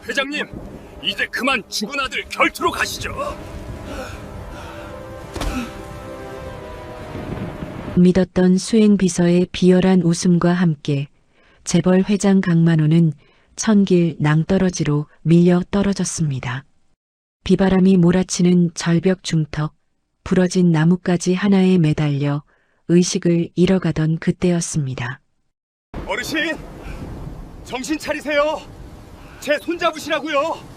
회장님, 이제 그만 죽은 아들 결투로 가시죠. 믿었던 수행비서의 비열한 웃음과 함께 재벌 회장 강만호는 천길 낭떠러지로 밀려 떨어졌습니다. 비바람이 몰아치는 절벽 중턱, 부러진 나뭇가지 하나에 매달려 의식을 잃어가던 그때였습니다. 어르신, 정신 차리세요. 제 손잡으시라고요.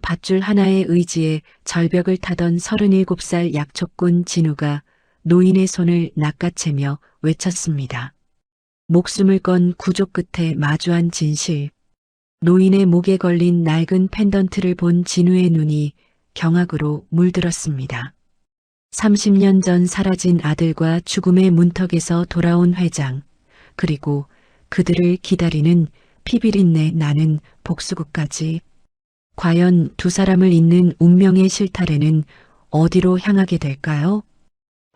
밧줄 하나의 의지에 절벽을 타던 37살 약초꾼 진우가 노인의 손을 낚아채며 외쳤습니다. 목숨을 건 구조 끝에 마주한 진실. 노인의 목에 걸린 낡은 펜던트를 본 진우의 눈이 경악으로 물들었습니다. 30년 전 사라진 아들과 죽음의 문턱에서 돌아온 회장, 그리고 그들을 기다리는 피비린내 나는 복수국까지. 과연 두 사람을 잇는 운명의 실타래는 어디로 향하게 될까요?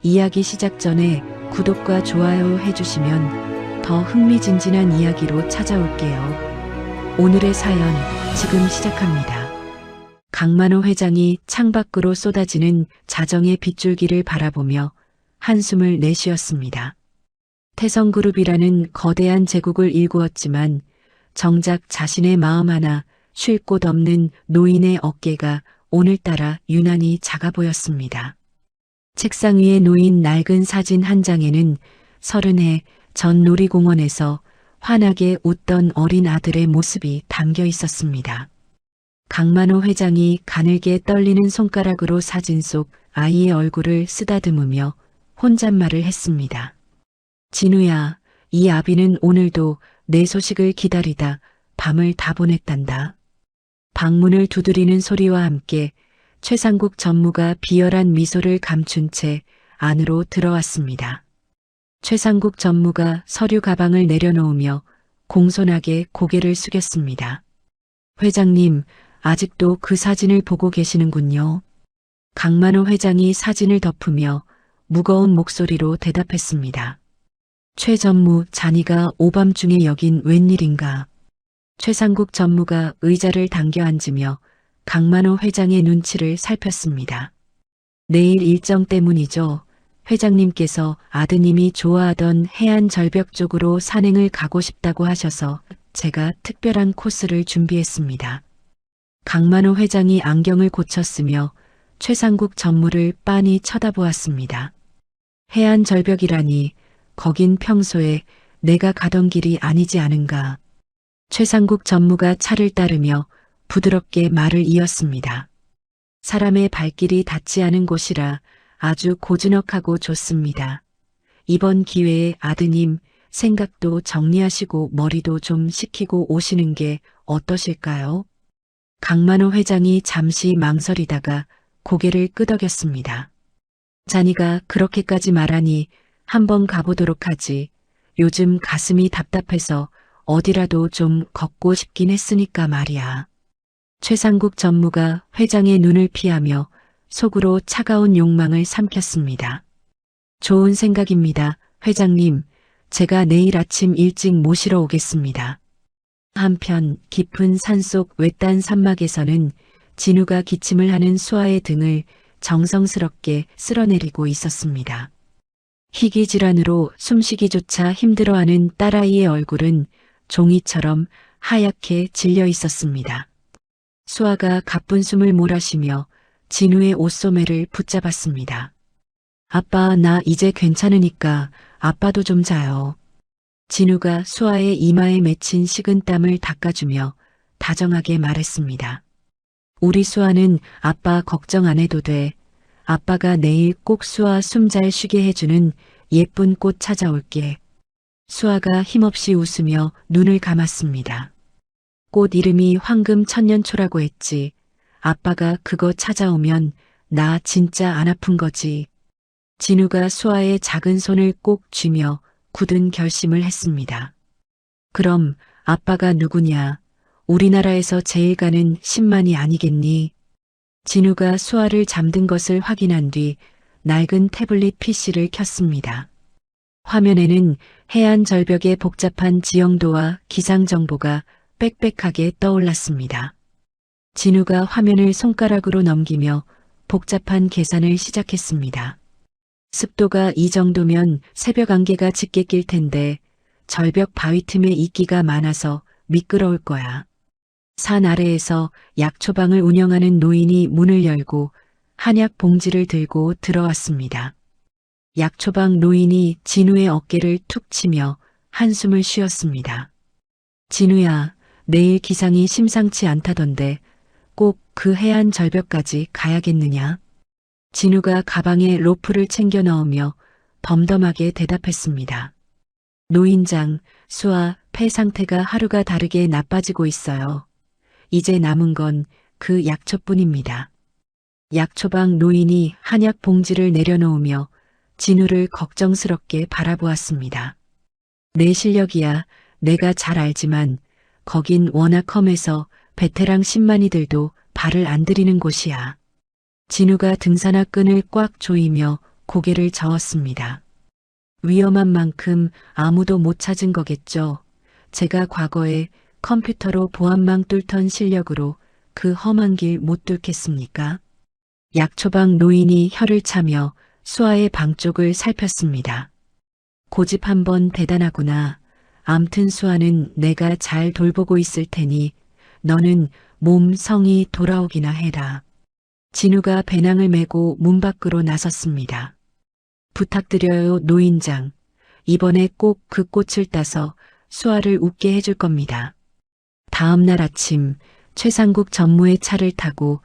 이야기 시작 전에 구독과 좋아요 해주시면 더 흥미진진한 이야기로 찾아올게요. 오늘의 사연 지금 시작합니다. 강만호 회장이 창밖으로 쏟아지는 자정의 빗줄기를 바라보며 한숨을 내쉬었습니다. 태성그룹이라는 거대한 제국을 일구었지만 정작 자신의 마음 하나 쉴 곳 없는 노인의 어깨가 오늘따라 유난히 작아 보였습니다. 책상 위에 놓인 낡은 사진 한 장에는 30해 전 놀이공원에서 환하게 웃던 어린 아들의 모습이 담겨 있었습니다. 강만호 회장이 가늘게 떨리는 손가락으로 사진 속 아이의 얼굴을 쓰다듬으며 혼잣말을 했습니다. 진우야, 이 아비는 오늘도 내 소식을 기다리다 밤을 다 보냈단다. 방문을 두드리는 소리와 함께 최상국 전무가 비열한 미소를 감춘 채 안으로 들어왔습니다. 최상국 전무가 서류 가방을 내려놓으며 공손하게 고개를 숙였습니다. 회장님, 아직도 그 사진을 보고 계시는군요. 강만호 회장이 사진을 덮으며 무거운 목소리로 대답했습니다. 최 전무 자니가 오밤중에 여긴 웬일인가. 최상국 전무가 의자를 당겨 앉으며 강만호 회장의 눈치를 살폈습니다. 내일 일정 때문이죠. 회장님께서 아드님이 좋아하던 해안 절벽 쪽으로 산행을 가고 싶다고 하셔서 제가 특별한 코스를 준비했습니다. 강만호 회장이 안경을 고쳤으며 최상국 전무를 빤히 쳐다보았습니다. 해안 절벽이라니 거긴 평소에 내가 가던 길이 아니지 않은가. 최상국 전무가 차를 따르며 부드럽게 말을 이었습니다. 사람의 발길이 닿지 않은 곳이라 아주 고즈넉하고 좋습니다. 이번 기회에 아드님 생각도 정리하시고 머리도 좀 식히고 오시는 게 어떠실까요? 강만호 회장이 잠시 망설이다가 고개를 끄덕였습니다. 자니가 그렇게까지 말하니 한번 가보도록 하지. 요즘 가슴이 답답해서 어디라도 좀 걷고 싶긴 했으니까 말이야. 최상국 전무가 회장의 눈을 피하며 속으로 차가운 욕망을 삼켰습니다. 좋은 생각입니다. 회장님, 제가 내일 아침 일찍 모시러 오겠습니다. 한편 깊은 산속 외딴 산막에서는 진우가 기침을 하는 수아의 등을 정성스럽게 쓸어내리고 있었습니다. 희귀질환으로 숨쉬기조차 힘들어하는 딸아이의 얼굴은 종이처럼 하얗게 질려 있었습니다. 수아가 가쁜 숨을 몰아쉬며 진우의 옷소매를 붙잡았습니다. 아빠, 나 이제 괜찮으니까 아빠도 좀 자요. 진우가 수아의 이마에 맺힌 식은땀을 닦아주며 다정하게 말했습니다. 우리 수아는 아빠 걱정 안 해도 돼. 아빠가 내일 꼭 수아 숨 잘 쉬게 해주는 예쁜 꽃 찾아올게. 수아가 힘없이 웃으며 눈을 감았습니다. 꽃 이름이 황금 천년초라고 했지. 아빠가 그거 찾아오면 나 진짜 안 아픈 거지. 진우가 수아의 작은 손을 꼭 쥐며 굳은 결심을 했습니다. 그럼 아빠가 누구냐? 우리나라에서 제일 가는 신만이 아니겠니? 진우가 수아를 잠든 것을 확인한 뒤 낡은 태블릿 PC를 켰습니다. 화면에는 해안 절벽의 복잡한 지형도와 기상 정보가 빽빽하게 떠올랐습니다. 진우가 화면을 손가락으로 넘기며 복잡한 계산을 시작했습니다. 습도가 이 정도면 새벽 안개가 짙게 낄 텐데 절벽 바위 틈에 이끼가 많아서 미끄러울 거야. 산 아래에서 약초방을 운영하는 노인이 문을 열고 한약 봉지를 들고 들어왔습니다. 약초방 노인이 진우의 어깨를 툭 치며 한숨을 쉬었습니다. 진우야, 내일 기상이 심상치 않다던데 꼭 그 해안 절벽까지 가야겠느냐? 진우가 가방에 로프를 챙겨 넣으며 덤덤하게 대답했습니다. 노인장, 수아, 폐 상태가 하루가 다르게 나빠지고 있어요. 이제 남은 건 그 약초뿐입니다. 약초방 노인이 한약 봉지를 내려놓으며 진우를 걱정스럽게 바라보았습니다. 내 실력이야 내가 잘 알지만 거긴 워낙 험해서 베테랑 10만이들도 발을 안 들이는 곳이야. 진우가 등산화 끈을 꽉 조이며 고개를 저었습니다. 위험한 만큼 아무도 못 찾은 거겠죠. 제가 과거에 컴퓨터로 보안망 뚫던 실력으로 그 험한 길 못 뚫겠습니까? 약초방 노인이 혀를 차며 수아의 방 쪽을 살폈습니다. 고집 한번 대단하구나. 암튼 수아는 내가 잘 돌보고 있을 테니 너는 몸 성이 돌아오기나 해라. 진우가 배낭을 메고 문 밖으로 나섰습니다. 부탁드려요 노인장. 이번에 꼭 그 꽃을 따서 수아를 웃게 해줄 겁니다. 다음 날 아침 최상국 전무의 차를 타고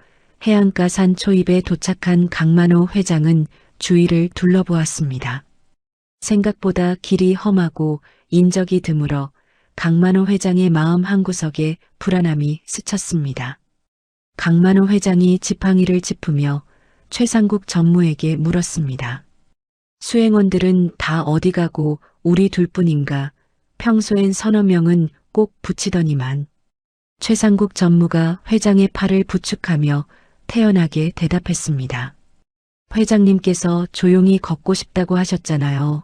해안가 산 초입에 도착한 강만호 회장은 주위를 둘러보았습니다. 생각보다 길이 험하고 인적이 드물어 강만호 회장의 마음 한구석에 불안함이 스쳤습니다. 강만호 회장이 지팡이를 짚으며 최상국 전무에게 물었습니다. 수행원들은 다 어디 가고 우리 둘뿐인가? 평소엔 서너 명은 꼭 붙이더니만. 최상국 전무가 회장의 팔을 부축하며 태연하게 대답했습니다. 회장님께서 조용히 걷고 싶다고 하셨잖아요.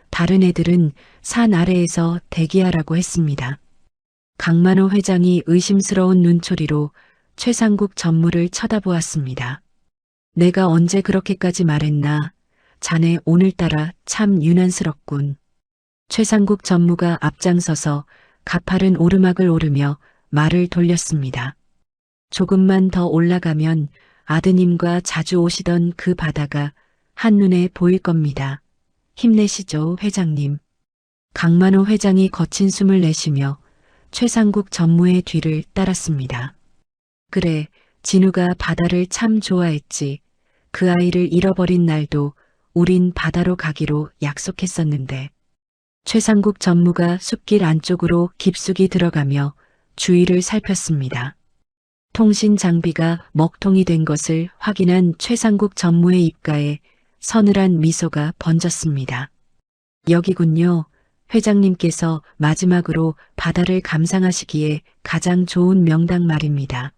다른 애들은 산 아래에서 대기하라고 했습니다. 강만호 회장이 의심스러운 눈초리로 최상국 전무를 쳐다보았습니다. 내가 언제 그렇게까지 말했나? 자네 오늘따라 참 유난스럽군. 최상국 전무가 앞장서서 가파른 오르막을 오르며 말을 돌렸습니다. 조금만 더 올라가면 아드님과 자주 오시던 그 바다가 한눈에 보일 겁니다. 힘내시죠, 회장님. 강만호 회장이 거친 숨을 내쉬며 최상국 전무의 뒤를 따랐습니다. 그래, 진우가 바다를 참 좋아했지. 그 아이를 잃어버린 날도 우린 바다로 가기로 약속했었는데. 최상국 전무가 숲길 안쪽으로 깊숙이 들어가며 주위를 살폈습니다. 통신 장비가 먹통이 된 것을 확인한 최상국 전무의 입가에 서늘한 미소가 번졌습니다. 여기군요. 회장님께서 마지막으로 바다를 감상하시기에 가장 좋은 명당 말입니다.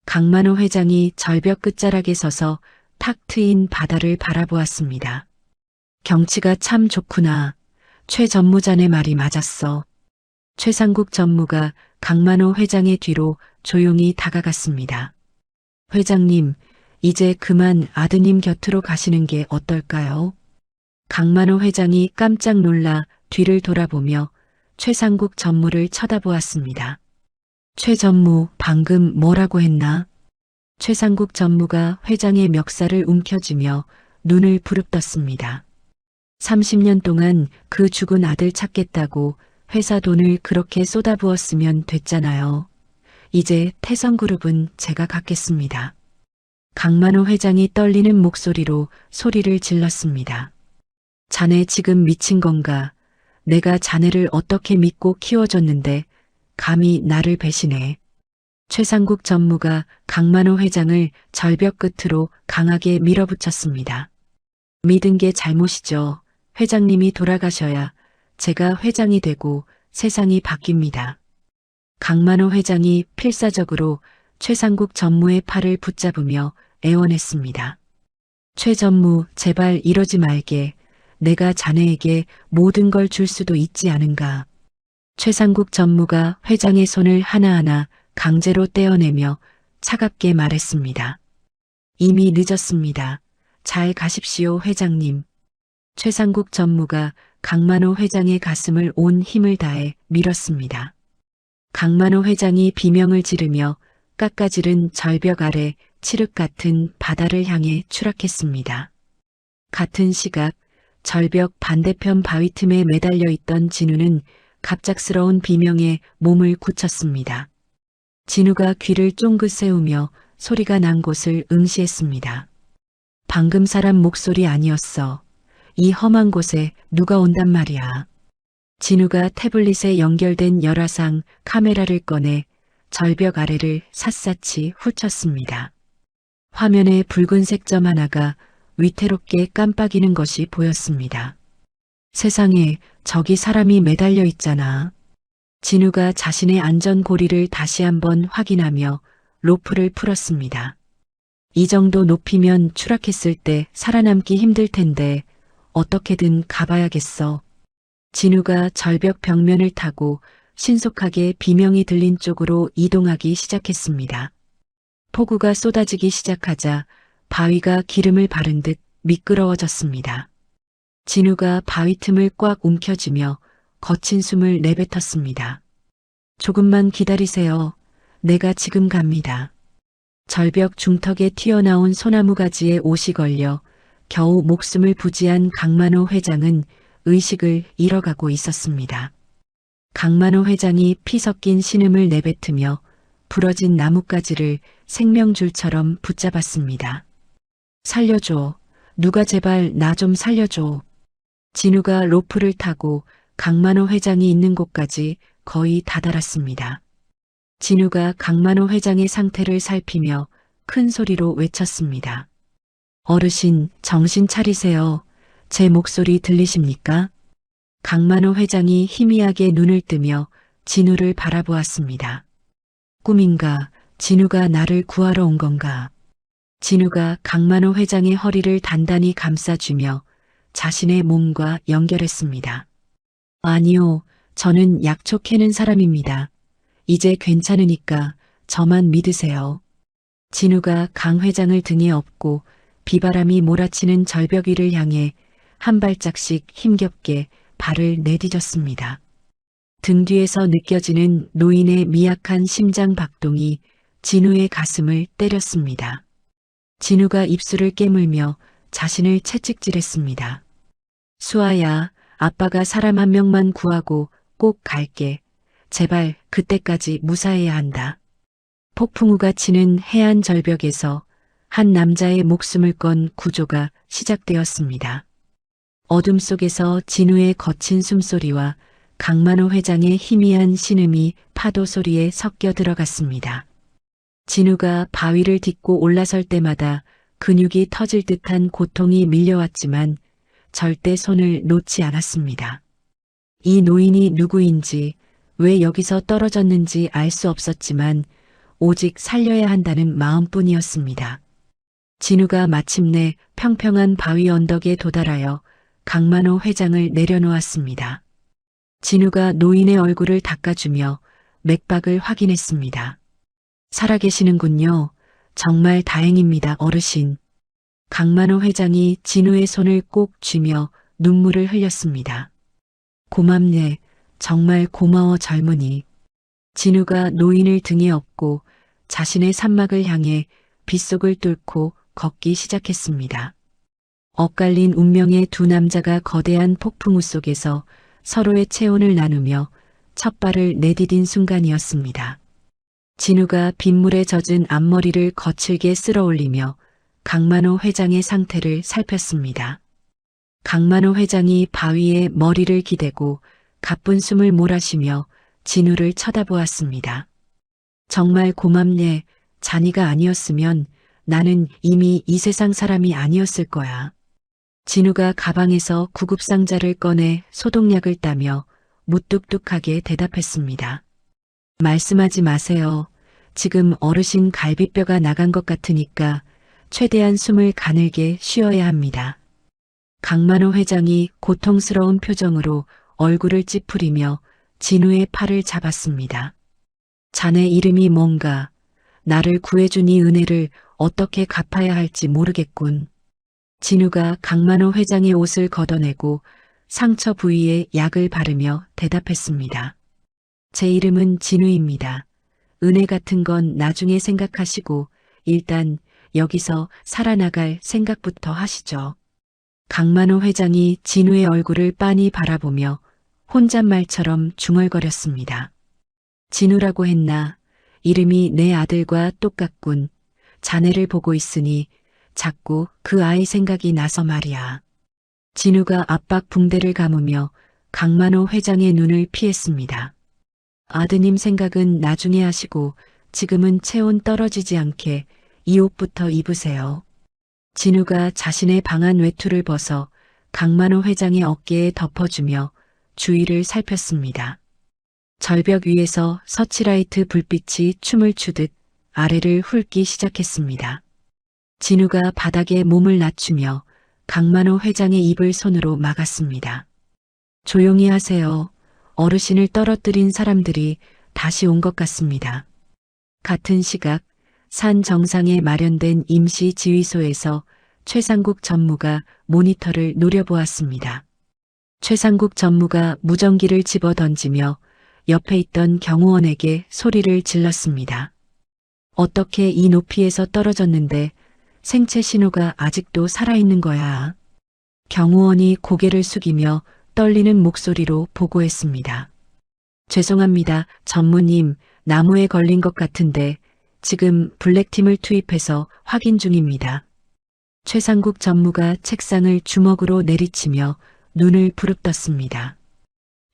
강만호 회장이 절벽 끝자락에 서서 탁 트인 바다를 바라보았습니다. 경치가 참 좋구나. 최 전무자네 말이 맞았어. 최상국 전무가 강만호 회장의 뒤로 조용히 다가갔습니다. 회장님, 이제 그만 아드님 곁으로 가시는 게 어떨까요? 강만호 회장이 깜짝 놀라 뒤를 돌아보며 최상국 전무를 쳐다보았습니다. 최 전무, 방금 뭐라고 했나? 최상국 전무가 회장의 멱살을 움켜쥐며 눈을 부릅떴습니다. 30년 동안 그 죽은 아들 찾겠다고 회사 돈을 그렇게 쏟아부었으면 됐잖아요. 이제 태성그룹은 제가 갖겠습니다. 강만호 회장이 떨리는 목소리로 소리를 질렀습니다. 자네 지금 미친 건가? 내가 자네를 어떻게 믿고 키워줬는데 감히 나를 배신해. 최상국 전무가 강만호 회장을 절벽 끝으로 강하게 밀어붙였습니다. 믿은 게 잘못이죠. 회장님이 돌아가셔야 제가 회장이 되고 세상이 바뀝니다. 강만호 회장이 필사적으로 최상국 전무의 팔을 붙잡으며 애원했습니다. 최 전무, 제발 이러지 말게. 내가 자네에게 모든 걸 줄 수도 있지 않은가. 최상국 전무가 회장의 손을 하나하나 강제로 떼어내며 차갑게 말했습니다. 이미 늦었습니다. 잘 가십시오, 회장님. 최상국 전무가 강만호 회장의 가슴을 온 힘을 다해 밀었습니다. 강만호 회장이 비명을 지르며 깎아지른 절벽 아래 칠흑 같은 바다를 향해 추락했습니다. 같은 시각 절벽 반대편 바위 틈에 매달려 있던 진우는 갑작스러운 비명에 몸을 굳혔습니다. 진우가 귀를 쫑긋 세우며 소리가 난 곳을 응시했습니다. 방금 사람 목소리 아니었어. 이 험한 곳에 누가 온단 말이야. 진우가 태블릿에 연결된 열화상 카메라를 꺼내 절벽 아래를 샅샅이 훑었습니다. 화면에 붉은색 점 하나가 위태롭게 깜빡이는 것이 보였습니다. 세상에, 저기 사람이 매달려 있잖아. 진우가 자신의 안전고리를 다시 한번 확인하며 로프를 풀었습니다. 이 정도 높이면 추락했을 때 살아남기 힘들 텐데 어떻게든 가봐야겠어. 진우가 절벽 벽면을 타고 신속하게 비명이 들린 쪽으로 이동하기 시작했습니다. 폭우가 쏟아지기 시작하자 바위가 기름을 바른 듯 미끄러워졌습니다. 진우가 바위 틈을 꽉 움켜쥐며 거친 숨을 내뱉었습니다. 조금만 기다리세요. 내가 지금 갑니다. 절벽 중턱에 튀어나온 소나무 가지에 옷이 걸려 겨우 목숨을 부지한 강만호 회장은 의식을 잃어가고 있었습니다. 강만호 회장이 피 섞인 신음을 내뱉으며 부러진 나뭇가지를 생명줄처럼 붙잡았습니다. 살려줘. 누가 제발 나 좀 살려줘. 진우가 로프를 타고 강만호 회장이 있는 곳까지 거의 다다랐습니다. 진우가 강만호 회장의 상태를 살피며 큰 소리로 외쳤습니다. 어르신, 정신 차리세요. 제 목소리 들리십니까? 강만호 회장이 희미하게 눈을 뜨며 진우를 바라보았습니다. 꿈인가? 진우가 나를 구하러 온 건가? 진우가 강만호 회장의 허리를 단단히 감싸주며 자신의 몸과 연결했습니다. 아니요, 저는 약초 캐는 사람입니다. 이제 괜찮으니까 저만 믿으세요. 진우가 강 회장을 등에 업고 비바람이 몰아치는 절벽 위를 향해 한 발짝씩 힘겹게 발을 내디뎠습니다. 등 뒤에서 느껴지는 노인의 미약한 심장 박동이 진우의 가슴을 때렸습니다. 진우가 입술을 깨물며 자신을 채찍질했습니다. 수아야, 아빠가 사람 한 명만 구하고 꼭 갈게. 제발 그때까지 무사해야 한다. 폭풍우가 치는 해안 절벽에서 한 남자의 목숨을 건 구조가 시작되었습니다. 어둠 속에서 진우의 거친 숨소리와 강만호 회장의 희미한 신음이 파도 소리에 섞여 들어갔습니다. 진우가 바위를 딛고 올라설 때마다 근육이 터질 듯한 고통이 밀려왔지만 절대 손을 놓지 않았습니다. 이 노인이 누구인지 왜 여기서 떨어졌는지 알 수 없었지만 오직 살려야 한다는 마음뿐이었습니다. 진우가 마침내 평평한 바위 언덕에 도달하여 강만호 회장을 내려놓았습니다. 진우가 노인의 얼굴을 닦아주며 맥박을 확인했습니다. 살아계시는군요. 정말 다행입니다, 어르신. 강만호 회장이 진우의 손을 꼭 쥐며 눈물을 흘렸습니다. 고맙네. 정말 고마워, 젊은이. 진우가 노인을 등에 업고 자신의 산막을 향해 빗속을 뚫고 걷기 시작했습니다. 엇갈린 운명의 두 남자가 거대한 폭풍우 속에서 서로의 체온을 나누며 첫 발을 내디딘 순간이었습니다. 진우가 빗물에 젖은 앞머리를 거칠게 쓸어올리며 강만호 회장의 상태를 살폈습니다. 강만호 회장이 바위에 머리를 기대고 가쁜 숨을 몰아쉬며 진우를 쳐다보았습니다. 정말 고맙네. 자니가 아니었으면 나는 이미 이 세상 사람이 아니었을 거야. 진우가 가방에서 구급상자를 꺼내 소독약을 따며 무뚝뚝하게 대답했습니다. 말씀하지 마세요. 지금 어르신 갈비뼈가 나간 것 같으니까 최대한 숨을 가늘게 쉬어야 합니다. 강만호 회장이 고통스러운 표정으로 얼굴을 찌푸리며 진우의 팔을 잡았습니다. 자네 이름이 뭔가? 나를 구해준 이 은혜를 어떻게 갚아야 할지 모르겠군. 진우가 강만호 회장의 옷을 걷어내고 상처 부위에 약을 바르며 대답했습니다. 제 이름은 진우입니다. 은혜 같은 건 나중에 생각하시고 일단 여기서 살아나갈 생각부터 하시죠. 강만호 회장이 진우의 얼굴을 빤히 바라보며 혼잣말처럼 중얼거렸습니다. 진우라고 했나? 이름이 내 아들과 똑같군. 자네를 보고 있으니 자꾸 그 아이 생각이 나서 말이야. 진우가 압박 붕대를 감으며 강만호 회장의 눈을 피했습니다. 아드님 생각은 나중에 하시고 지금은 체온 떨어지지 않게 이 옷부터 입으세요. 진우가 자신의 방한 외투를 벗어 강만호 회장의 어깨에 덮어주며 주위를 살폈습니다. 절벽 위에서 서치라이트 불빛이 춤을 추듯 아래를 훑기 시작했습니다. 진우가 바닥에 몸을 낮추며 강만호 회장의 입을 손으로 막았습니다. 조용히 하세요. 어르신을 떨어뜨린 사람들이 다시 온 것 같습니다. 같은 시각 산 정상에 마련된 임시 지휘소에서 최상국 전무가 모니터를 노려보았습니다. 최상국 전무가 무전기를 집어 던지며 옆에 있던 경호원에게 소리를 질렀습니다. 어떻게 이 높이에서 떨어졌는데 생체 신호가 아직도 살아있는 거야. 경호원이 고개를 숙이며 떨리는 목소리로 보고했습니다. 죄송합니다, 전무님. 나무에 걸린 것 같은데 지금 블랙팀을 투입해서 확인 중입니다. 최상국 전무가 책상을 주먹으로 내리치며 눈을 부릅떴습니다.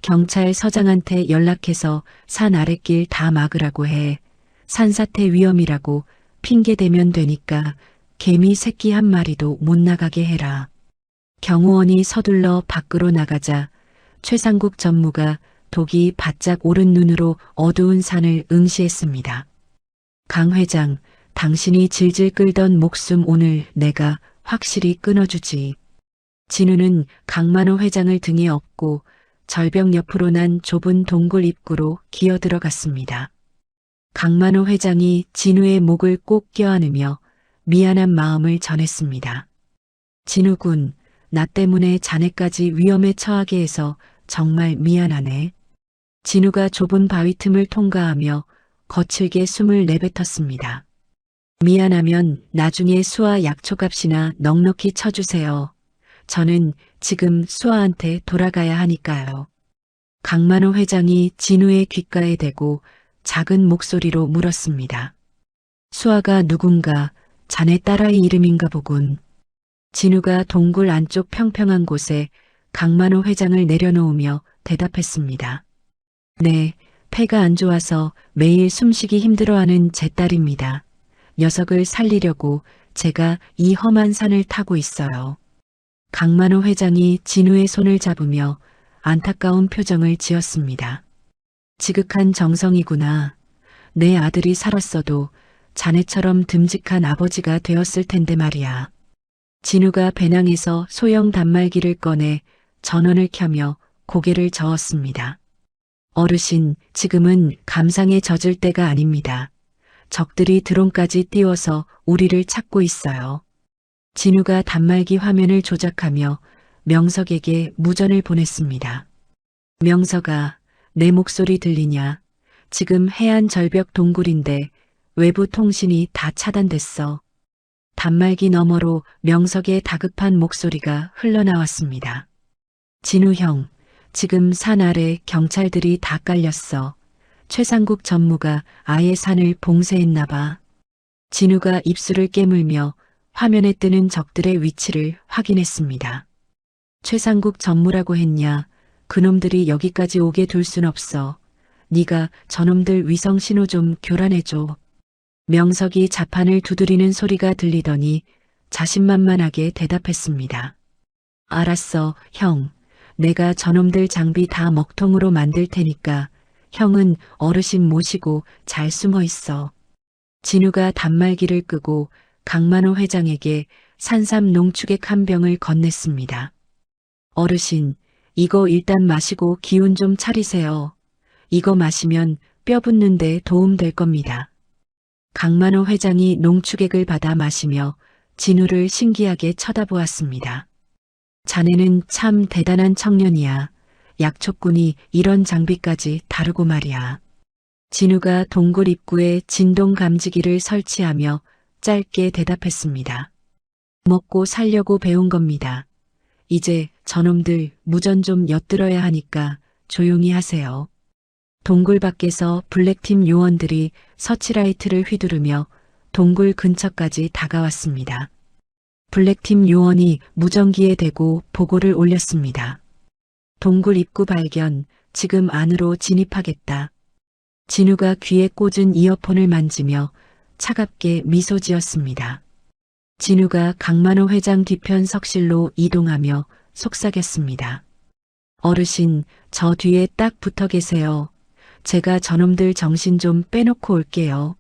경찰 서장한테 연락해서 산 아랫길 다 막으라고 해. 산사태 위험이라고 핑계대면 되니까 개미 새끼 한 마리도 못 나가게 해라. 경호원이 서둘러 밖으로 나가자 최상국 전무가 독이 바짝 오른 눈으로 어두운 산을 응시했습니다. 강 회장, 당신이 질질 끌던 목숨 오늘 내가 확실히 끊어주지. 진우는 강만호 회장을 등에 업고 절벽 옆으로 난 좁은 동굴 입구로 기어 들어갔습니다. 강만호 회장이 진우의 목을 꼭 껴안으며 미안한 마음을 전했습니다. 진우군, 나 때문에 자네까지 위험에 처하게 해서 정말 미안하네. 진우가 좁은 바위 틈을 통과하며 거칠게 숨을 내뱉었습니다. 미안하면 나중에 수아 약초값이나 넉넉히 쳐주세요. 저는 지금 수아한테 돌아가야 하니까요. 강만호 회장이 진우의 귓가에 대고 작은 목소리로 물었습니다. 수아가 누군가 자네 딸아이 이름인가 보군. 진우가 동굴 안쪽 평평한 곳에 강만호 회장을 내려놓으며 대답했습니다. 네, 폐가 안 좋아서 매일 숨쉬기 힘들어하는 제 딸입니다. 녀석을 살리려고 제가 이 험한 산을 타고 있어요. 강만호 회장이 진우의 손을 잡으며 안타까운 표정을 지었습니다. 지극한 정성이구나. 내 아들이 살았어도 자네처럼 듬직한 아버지가 되었을 텐데 말이야. 진우가 배낭에서 소형 단말기를 꺼내 전원을 켜며 고개를 저었습니다. 어르신, 지금은 감상에 젖을 때가 아닙니다. 적들이 드론까지 띄워서 우리를 찾고 있어요. 진우가 단말기 화면을 조작하며 명석에게 무전을 보냈습니다. 명석아, 내 목소리 들리냐? 지금 해안 절벽 동굴인데 외부 통신이 다 차단됐어. 단말기 너머로 명석의 다급한 목소리가 흘러나왔습니다. 진우 형, 지금 산 아래 경찰들이 다 깔렸어. 최상국 전무가 아예 산을 봉쇄했나 봐. 진우가 입술을 깨물며 화면에 뜨는 적들의 위치를 확인했습니다. 최상국 전무라고 했냐? 그놈들이 여기까지 오게 둘 순 없어. 네가 저놈들 위성 신호 좀 교란해줘. 명석이 자판을 두드리는 소리가 들리더니 자신만만하게 대답했습니다. 알았어, 형. 내가 저놈들 장비 다 먹통으로 만들 테니까 형은 어르신 모시고 잘 숨어 있어. 진우가 단말기를 끄고 강만호 회장에게 산삼 농축액 한 병을 건넸습니다. 어르신, 이거 일단 마시고 기운 좀 차리세요. 이거 마시면 뼈 붙는데 도움 될 겁니다. 강만호 회장이 농축액을 받아 마시며 진우를 신기하게 쳐다보았습니다. 자네는 참 대단한 청년이야. 약초꾼이 이런 장비까지 다루고 말이야. 진우가 동굴 입구에 진동 감지기를 설치하며 짧게 대답했습니다. 먹고 살려고 배운 겁니다. 이제 저놈들 무전 좀 엿들어야 하니까 조용히 하세요. 동굴 밖에서 블랙팀 요원들이 서치라이트를 휘두르며 동굴 근처까지 다가왔습니다. 블랙팀 요원이 무전기에 대고 보고를 올렸습니다. 동굴 입구 발견, 지금 안으로 진입하겠다. 진우가 귀에 꽂은 이어폰을 만지며 차갑게 미소 지었습니다. 진우가 강만호 회장 뒤편 석실로 이동하며 속삭였습니다. 어르신, 저 뒤에 딱 붙어 계세요. 제가 저놈들 정신 좀 빼놓고 올게요.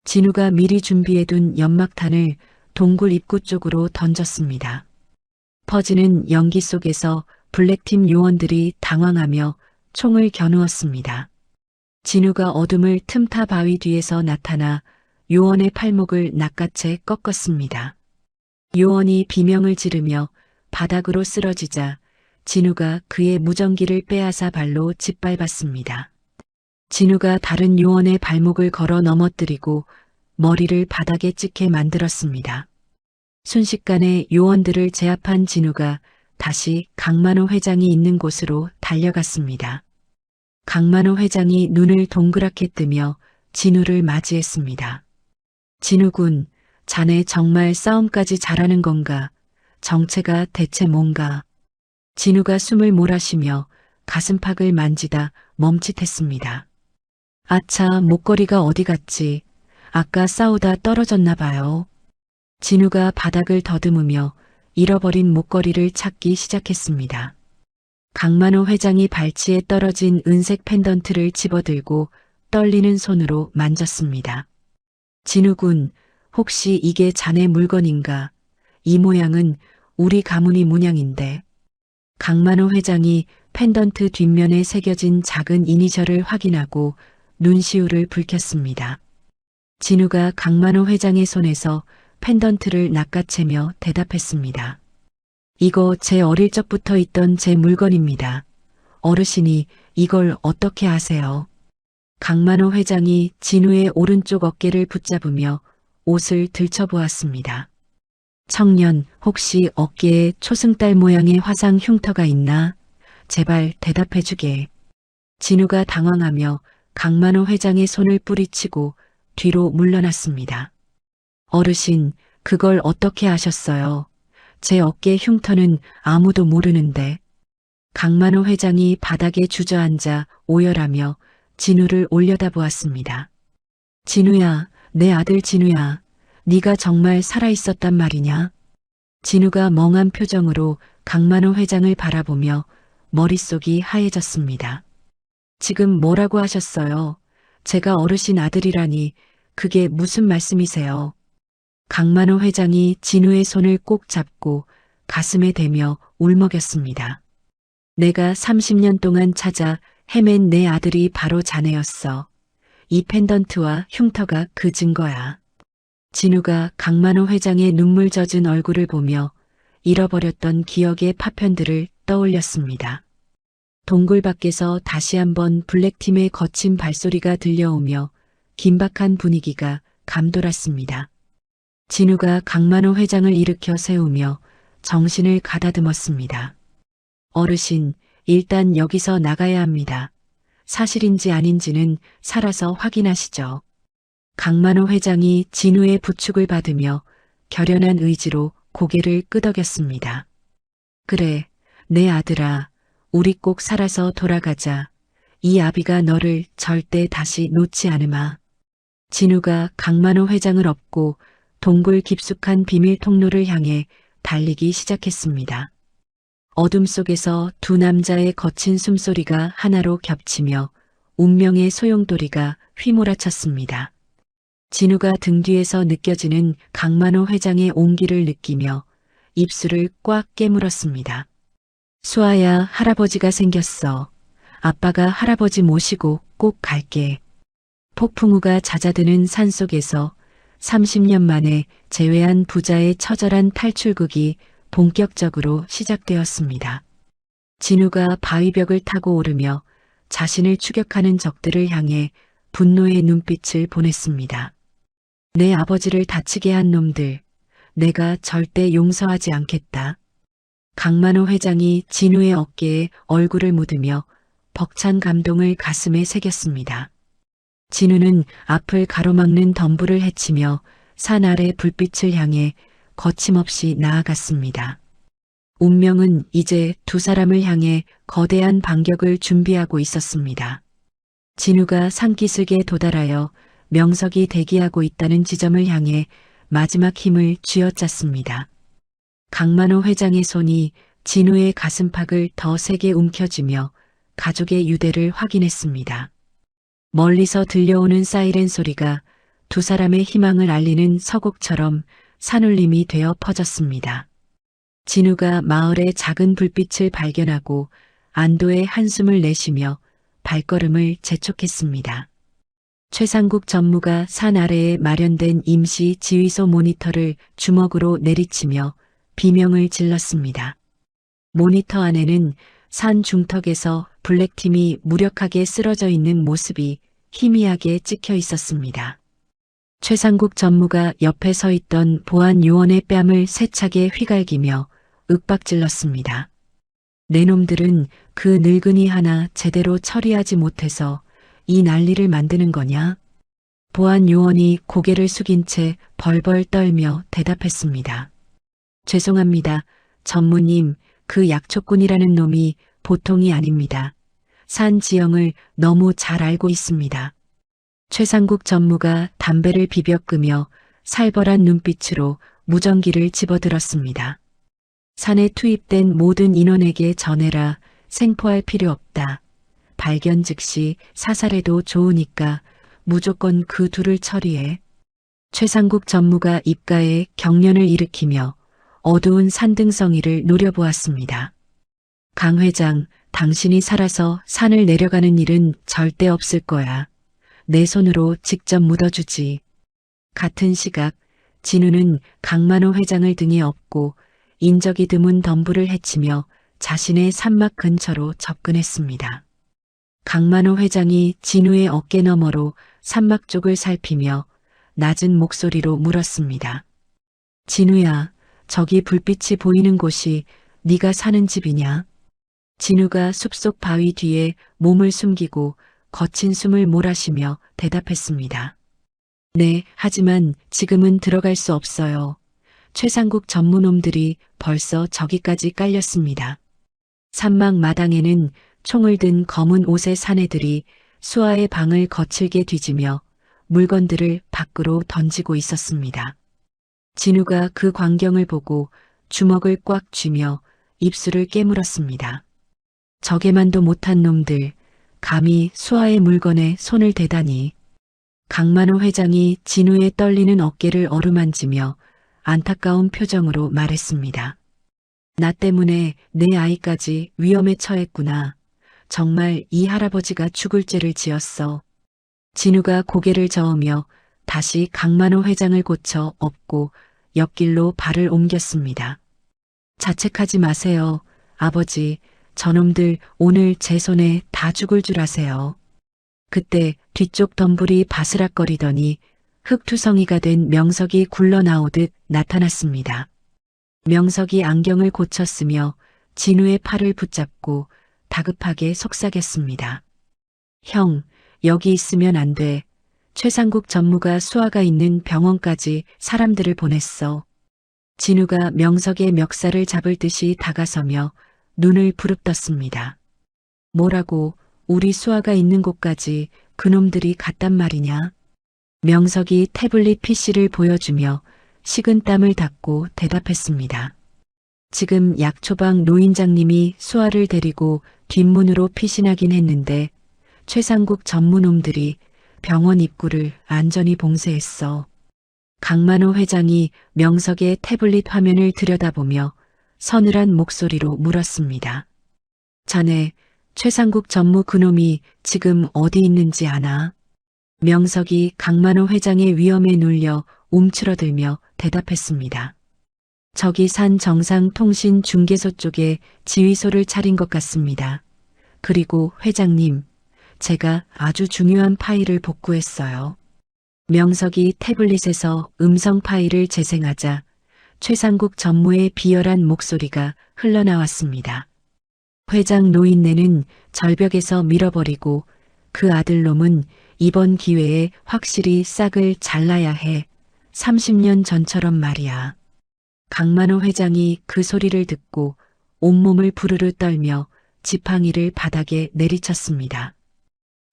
진우가 미리 준비해둔 연막탄을 동굴 입구 쪽으로 던졌습니다. 퍼지는 연기 속에서 블랙팀 요원들이 당황하며 총을 겨누었습니다. 진우가 어둠을 틈타 바위 뒤에서 나타나 요원의 팔목을 낚아채 꺾었습니다. 요원이 비명을 지르며 바닥으로 쓰러지자 진우가 그의 무전기를 빼앗아 발로 짓밟았습니다. 진우가 다른 요원의 발목을 걸어 넘어뜨리고 머리를 바닥에 찍게 만들었습니다. 순식간에 요원들을 제압한 진우가 다시 강만호 회장이 있는 곳으로 달려갔습니다. 강만호 회장이 눈을 동그랗게 뜨며 진우를 맞이했습니다. 진우군, 자네 정말 싸움까지 잘하는 건가? 정체가 대체 뭔가? 진우가 숨을 몰아쉬며 가슴팍을 만지다 멈칫했습니다. 아차, 목걸이가 어디 갔지? 아까 싸우다 떨어졌나 봐요. 진우가 바닥을 더듬으며 잃어버린 목걸이를 찾기 시작했습니다. 강만호 회장이 발치에 떨어진 은색 펜던트를 집어들고 떨리는 손으로 만졌습니다. 진우군, 혹시 이게 자네 물건인가? 이 모양은 우리 가문이 문양인데. 강만호 회장이 펜던트 뒷면에 새겨진 작은 이니셜을 확인하고 눈시울을 붉혔습니다. 진우가 강만호 회장의 손에서 펜던트를 낚아채며 대답했습니다. 이거 제 어릴 적부터 있던 제 물건입니다. 어르신이 이걸 어떻게 아세요? 강만호 회장이 진우의 오른쪽 어깨를 붙잡으며 옷을 들춰보았습니다. 청년, 혹시 어깨에 초승달 모양의 화상 흉터가 있나? 제발 대답해주게. 진우가 당황하며 강만호 회장의 손을 뿌리치고 뒤로 물러났습니다. 어르신, 그걸 어떻게 아셨어요? 제 어깨 흉터는 아무도 모르는데. 강만호 회장이 바닥에 주저앉아 오열하며 진우를 올려다보았습니다. 진우야, 내 아들 진우야, 네가 정말 살아있었단 말이냐? 진우가 멍한 표정으로 강만호 회장을 바라보며 머릿속이 하얘졌습니다. 지금 뭐라고 하셨어요? 제가 어르신 아들이라니 그게 무슨 말씀이세요? 강만호 회장이 진우의 손을 꼭 잡고 가슴에 대며 울먹였습니다. 내가 30년 동안 찾아 헤맨 내 아들이 바로 자네였어. 이 펜던트와 흉터가 그 증거야. 진우가 강만호 회장의 눈물 젖은 얼굴을 보며 잃어버렸던 기억의 파편들을 떠올렸습니다. 동굴 밖에서 다시 한번 블랙팀의 거친 발소리가 들려오며 긴박한 분위기가 감돌았습니다. 진우가 강만호 회장을 일으켜 세우며 정신을 가다듬었습니다. 어르신, 일단 여기서 나가야 합니다. 사실인지 아닌지는 살아서 확인하시죠. 강만호 회장이 진우의 부축을 받으며 결연한 의지로 고개를 끄덕였습니다. 그래, 내 아들아, 우리 꼭 살아서 돌아가자. 이 아비가 너를 절대 다시 놓지 않으마. 진우가 강만호 회장을 업고 동굴 깊숙한 비밀 통로를 향해 달리기 시작했습니다. 어둠 속에서 두 남자의 거친 숨소리가 하나로 겹치며 운명의 소용돌이가 휘몰아쳤습니다. 진우가 등 뒤에서 느껴지는 강만호 회장의 온기를 느끼며 입술을 꽉 깨물었습니다. 수아야, 할아버지가 생겼어. 아빠가 할아버지 모시고 꼭 갈게. 폭풍우가 잦아드는 산속에서 30년 만에 재회한 부자의 처절한 탈출극이 본격적으로 시작되었습니다. 진우가 바위벽을 타고 오르며 자신을 추격하는 적들을 향해 분노의 눈빛을 보냈습니다. 내 아버지를 다치게 한 놈들, 내가 절대 용서하지 않겠다. 강만호 회장이 진우의 어깨에 얼굴을 묻으며 벅찬 감동을 가슴에 새겼습니다. 진우는 앞을 가로막는 덤불을 헤치며 산 아래 불빛을 향해 거침없이 나아갔습니다. 운명은 이제 두 사람을 향해 거대한 반격을 준비하고 있었습니다. 진우가 산기슭에 도달하여 명석이 대기하고 있다는 지점을 향해 마지막 힘을 쥐어짰습니다. 강만호 회장의 손이 진우의 가슴팍을 더 세게 움켜쥐며 가족의 유대를 확인했습니다. 멀리서 들려오는 사이렌 소리가 두 사람의 희망을 알리는 서곡처럼 산울림이 되어 퍼졌습니다. 진우가 마을의 작은 불빛을 발견하고 안도의 한숨을 내쉬며 발걸음을 재촉했습니다. 최상국 전무가 산 아래에 마련된 임시 지휘소 모니터를 주먹으로 내리치며 비명을 질렀습니다. 모니터 안에는 산 중턱에서 블랙팀이 무력하게 쓰러져 있는 모습이 희미하게 찍혀 있었습니다. 최상국 전무가 옆에 서 있던 보안 요원의 뺨을 세차게 휘갈기며 윽박질렀습니다. 내 놈들은 그 늙은이 하나 제대로 처리하지 못해서 이 난리를 만드는 거냐? 보안 요원이 고개를 숙인 채 벌벌 떨며 대답했습니다. 죄송합니다. 전무님, 그 약초꾼이라는 놈이 보통이 아닙니다. 산 지형을 너무 잘 알고 있습니다. 최상국 전무가 담배를 비벼 끄며 살벌한 눈빛으로 무전기를 집어들었습니다. 산에 투입된 모든 인원에게 전해라. 생포할 필요 없다. 발견 즉시 사살해도 좋으니까 무조건 그 둘을 처리해. 최상국 전무가 입가에 경련을 일으키며 어두운 산등성이를 노려보았습니다. 강 회장, 당신이 살아서 산을 내려가는 일은 절대 없을 거야. 내 손으로 직접 묻어주지. 같은 시각 진우는 강만호 회장을 등에 업고 인적이 드문 덤불을 헤치며 자신의 산막 근처로 접근했습니다. 강만호 회장이 진우의 어깨 너머로 산막 쪽을 살피며 낮은 목소리로 물었습니다. 진우야, 저기 불빛이 보이는 곳이 네가 사는 집이냐? 진우가 숲속 바위 뒤에 몸을 숨기고 거친 숨을 몰아쉬며 대답했습니다. 네, 하지만 지금은 들어갈 수 없어요. 최상국 전무놈들이 벌써 저기까지 깔렸습니다. 산막 마당에는 총을 든 검은 옷의 사내들이 수아의 방을 거칠게 뒤지며 물건들을 밖으로 던지고 있었습니다. 진우가 그 광경을 보고 주먹을 꽉 쥐며 입술을 깨물었습니다. 저게만도 못한 놈들, 감히 수아의 물건에 손을 대다니. 강만호 회장이 진우의 떨리는 어깨를 어루만지며 안타까운 표정으로 말했습니다. 나 때문에 내 아이까지 위험에 처했구나. 정말 이 할아버지가 죽을 죄를 지었어. 진우가 고개를 저으며 다시 강만호 회장을 고쳐 업고 옆길로 발을 옮겼습니다. 자책하지 마세요. 아버지, 저놈들 오늘 제 손에 다 죽을 줄 아세요. 그때 뒤쪽 덤불이 바스락거리더니 흙투성이가 된 명석이 굴러나오듯 나타났습니다. 명석이 안경을 고쳤으며 진우의 팔을 붙잡고 다급하게 속삭였습니다. 형, 여기 있으면 안 돼. 최상국 전무가 수아가 있는 병원까지 사람들을 보냈어. 진우가 명석의 멱살을 잡을 듯이 다가서며 눈을 부릅떴습니다. 뭐라고 우리 수아가 있는 곳까지 그놈들이 갔단 말이냐? 명석이 태블릿 PC를 보여주며 식은땀을 닦고 대답했습니다. 지금 약초방 노인장님이 수아를 데리고 뒷문으로 피신하긴 했는데 최상국 전무놈들이 병원 입구를 안전히 봉쇄했어. 강만호 회장이 명석의 태블릿 화면을 들여다보며 서늘한 목소리로 물었습니다. 자네 최상국 전무 그놈이 지금 어디 있는지 아나? 명석이 강만호 회장의 위험에 눌려 움츠러들며 대답했습니다. 저기 산 정상통신 중개소 쪽에 지휘소를 차린 것 같습니다. 그리고 회장님, 제가 아주 중요한 파일을 복구했어요. 명석이 태블릿에서 음성 파일을 재생하자 최상국 전무의 비열한 목소리가 흘러나왔습니다. 회장 노인네는 절벽에서 밀어버리고 그 아들놈은 이번 기회에 확실히 싹을 잘라야 해. 30년 전처럼 말이야. 강만호 회장이 그 소리를 듣고 온몸을 부르르 떨며 지팡이를 바닥에 내리쳤습니다.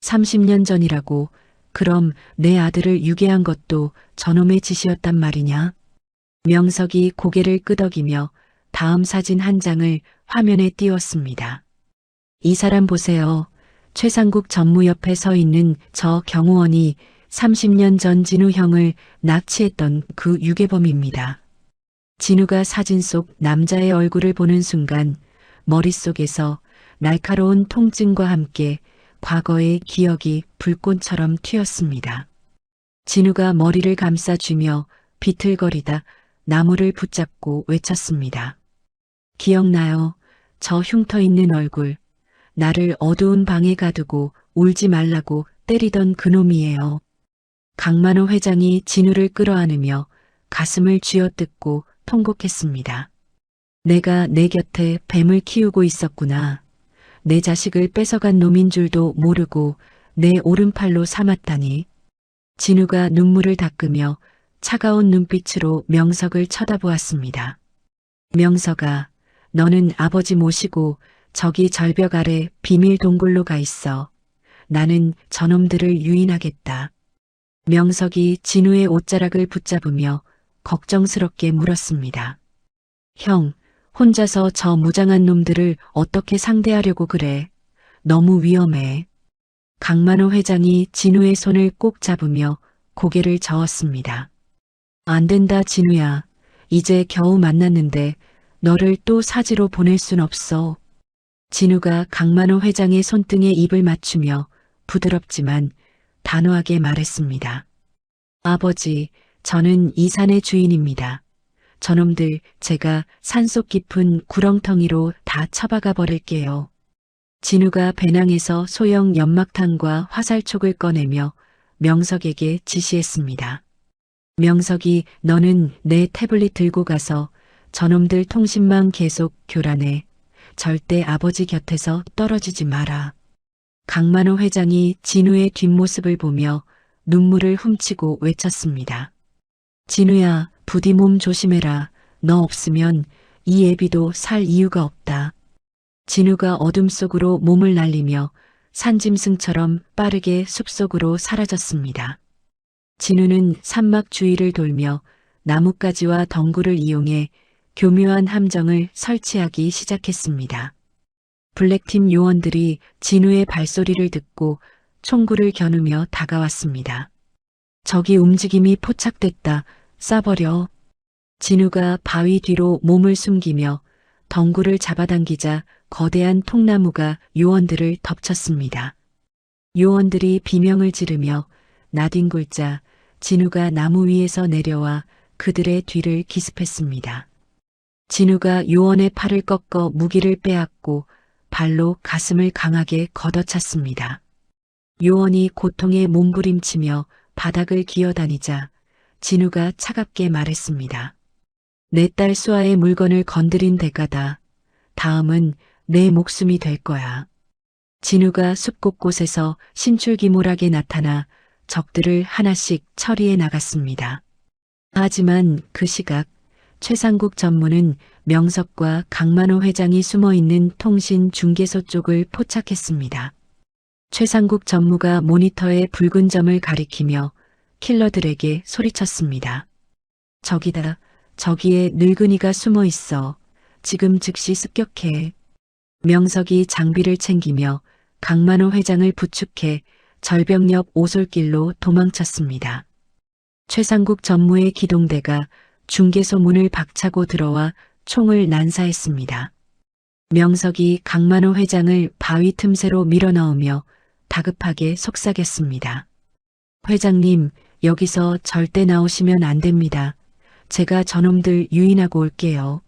30년 전이라고 그럼 내 아들을 유괴한 것도 저놈의 짓이었단 말이냐? 명석이 고개를 끄덕이며 다음 사진 한 장을 화면에 띄웠습니다. 이 사람 보세요. 최상국 전무 옆에 서 있는 저 경호원이 30년 전 진우 형을 납치했던 그 유괴범입니다. 진우가 사진 속 남자의 얼굴을 보는 순간 머릿속에서 날카로운 통증과 함께 과거의 기억이 불꽃처럼 튀었습니다. 진우가 머리를 감싸쥐며 비틀거리다 나무를 붙잡고 외쳤습니다. 기억나요? 저 흉터 있는 얼굴. 나를 어두운 방에 가두고 울지 말라고 때리던 그놈이에요. 강만호 회장이 진우를 끌어안으며 가슴을 쥐어뜯고 통곡했습니다. 내가 내 곁에 뱀을 키우고 있었구나. 내 자식을 뺏어간 놈인 줄도 모르고 내 오른팔로 삼았다니. 진우가 눈물을 닦으며 차가운 눈빛으로 명석을 쳐다보았습니다. 명석아, 너는 아버지 모시고 저기 절벽 아래 비밀 동굴로 가 있어. 나는 저놈들을 유인하겠다. 명석이 진우의 옷자락을 붙잡으며 걱정스럽게 물었습니다. 형, 혼자서 저 무장한 놈들을 어떻게 상대하려고 그래? 너무 위험해. 강만호 회장이 진우의 손을 꼭 잡으며 고개를 저었습니다. 안 된다, 진우야. 이제 겨우 만났는데 너를 또 사지로 보낼 순 없어. 진우가 강만호 회장의 손등에 입을 맞추며 부드럽지만 단호하게 말했습니다. 아버지, 저는 이 산의 주인입니다. 저놈들 제가 산속 깊은 구렁텅이로 다 처박아 버릴게요. 진우가 배낭에서 소형 연막탄과 화살촉을 꺼내며 명석에게 지시했습니다. 명석이 너는 내 태블릿 들고 가서 저놈들 통신망 계속 교란해. 절대 아버지 곁에서 떨어지지 마라. 강만호 회장이 진우의 뒷모습을 보며 눈물을 훔치고 외쳤습니다. 진우야, 부디 몸 조심해라. 너 없으면 이 애비도 살 이유가 없다. 진우가 어둠 속으로 몸을 날리며 산짐승처럼 빠르게 숲속으로 사라졌습니다. 진우는 산막 주위를 돌며 나뭇가지와 덩굴을 이용해 교묘한 함정을 설치하기 시작했습니다. 블랙팀 요원들이 진우의 발소리를 듣고 총구를 겨누며 다가왔습니다. 저기 움직임이 포착됐다. 쏴버려. 진우가 바위 뒤로 몸을 숨기며 덩굴을 잡아당기자 거대한 통나무가 요원들을 덮쳤습니다. 요원들이 비명을 지르며 나뒹굴자 진우가 나무 위에서 내려와 그들의 뒤를 기습했습니다. 진우가 요원의 팔을 꺾어 무기를 빼앗고 발로 가슴을 강하게 걷어찼습니다. 요원이 고통에 몸부림치며 바닥을 기어다니자 진우가 차갑게 말했습니다. 내 딸 수아의 물건을 건드린 대가다. 다음은 내 목숨이 될 거야. 진우가 숲 곳곳에서 신출기몰하게 나타나 적들을 하나씩 처리해 나갔습니다. 하지만 그 시각 최상국 전무는 명석과 강만호 회장이 숨어있는 통신 중개소 쪽을 포착했습니다. 최상국 전무가 모니터에 붉은 점을 가리키며 킬러들에게 소리쳤습니다. 저기다, 저기에 늙은이가 숨어 있어. 지금 즉시 습격해. 명석이 장비를 챙기며 강만호 회장을 부축해 절벽 옆 오솔길로 도망쳤습니다. 최상국 전무의 기동대가 중개소 문을 박차고 들어와 총을 난사했습니다. 명석이 강만호 회장을 바위 틈새로 밀어넣으며 다급하게 속삭였습니다. 회장님, 여기서 절대 나오시면 안 됩니다. 제가 저놈들 유인하고 올게요.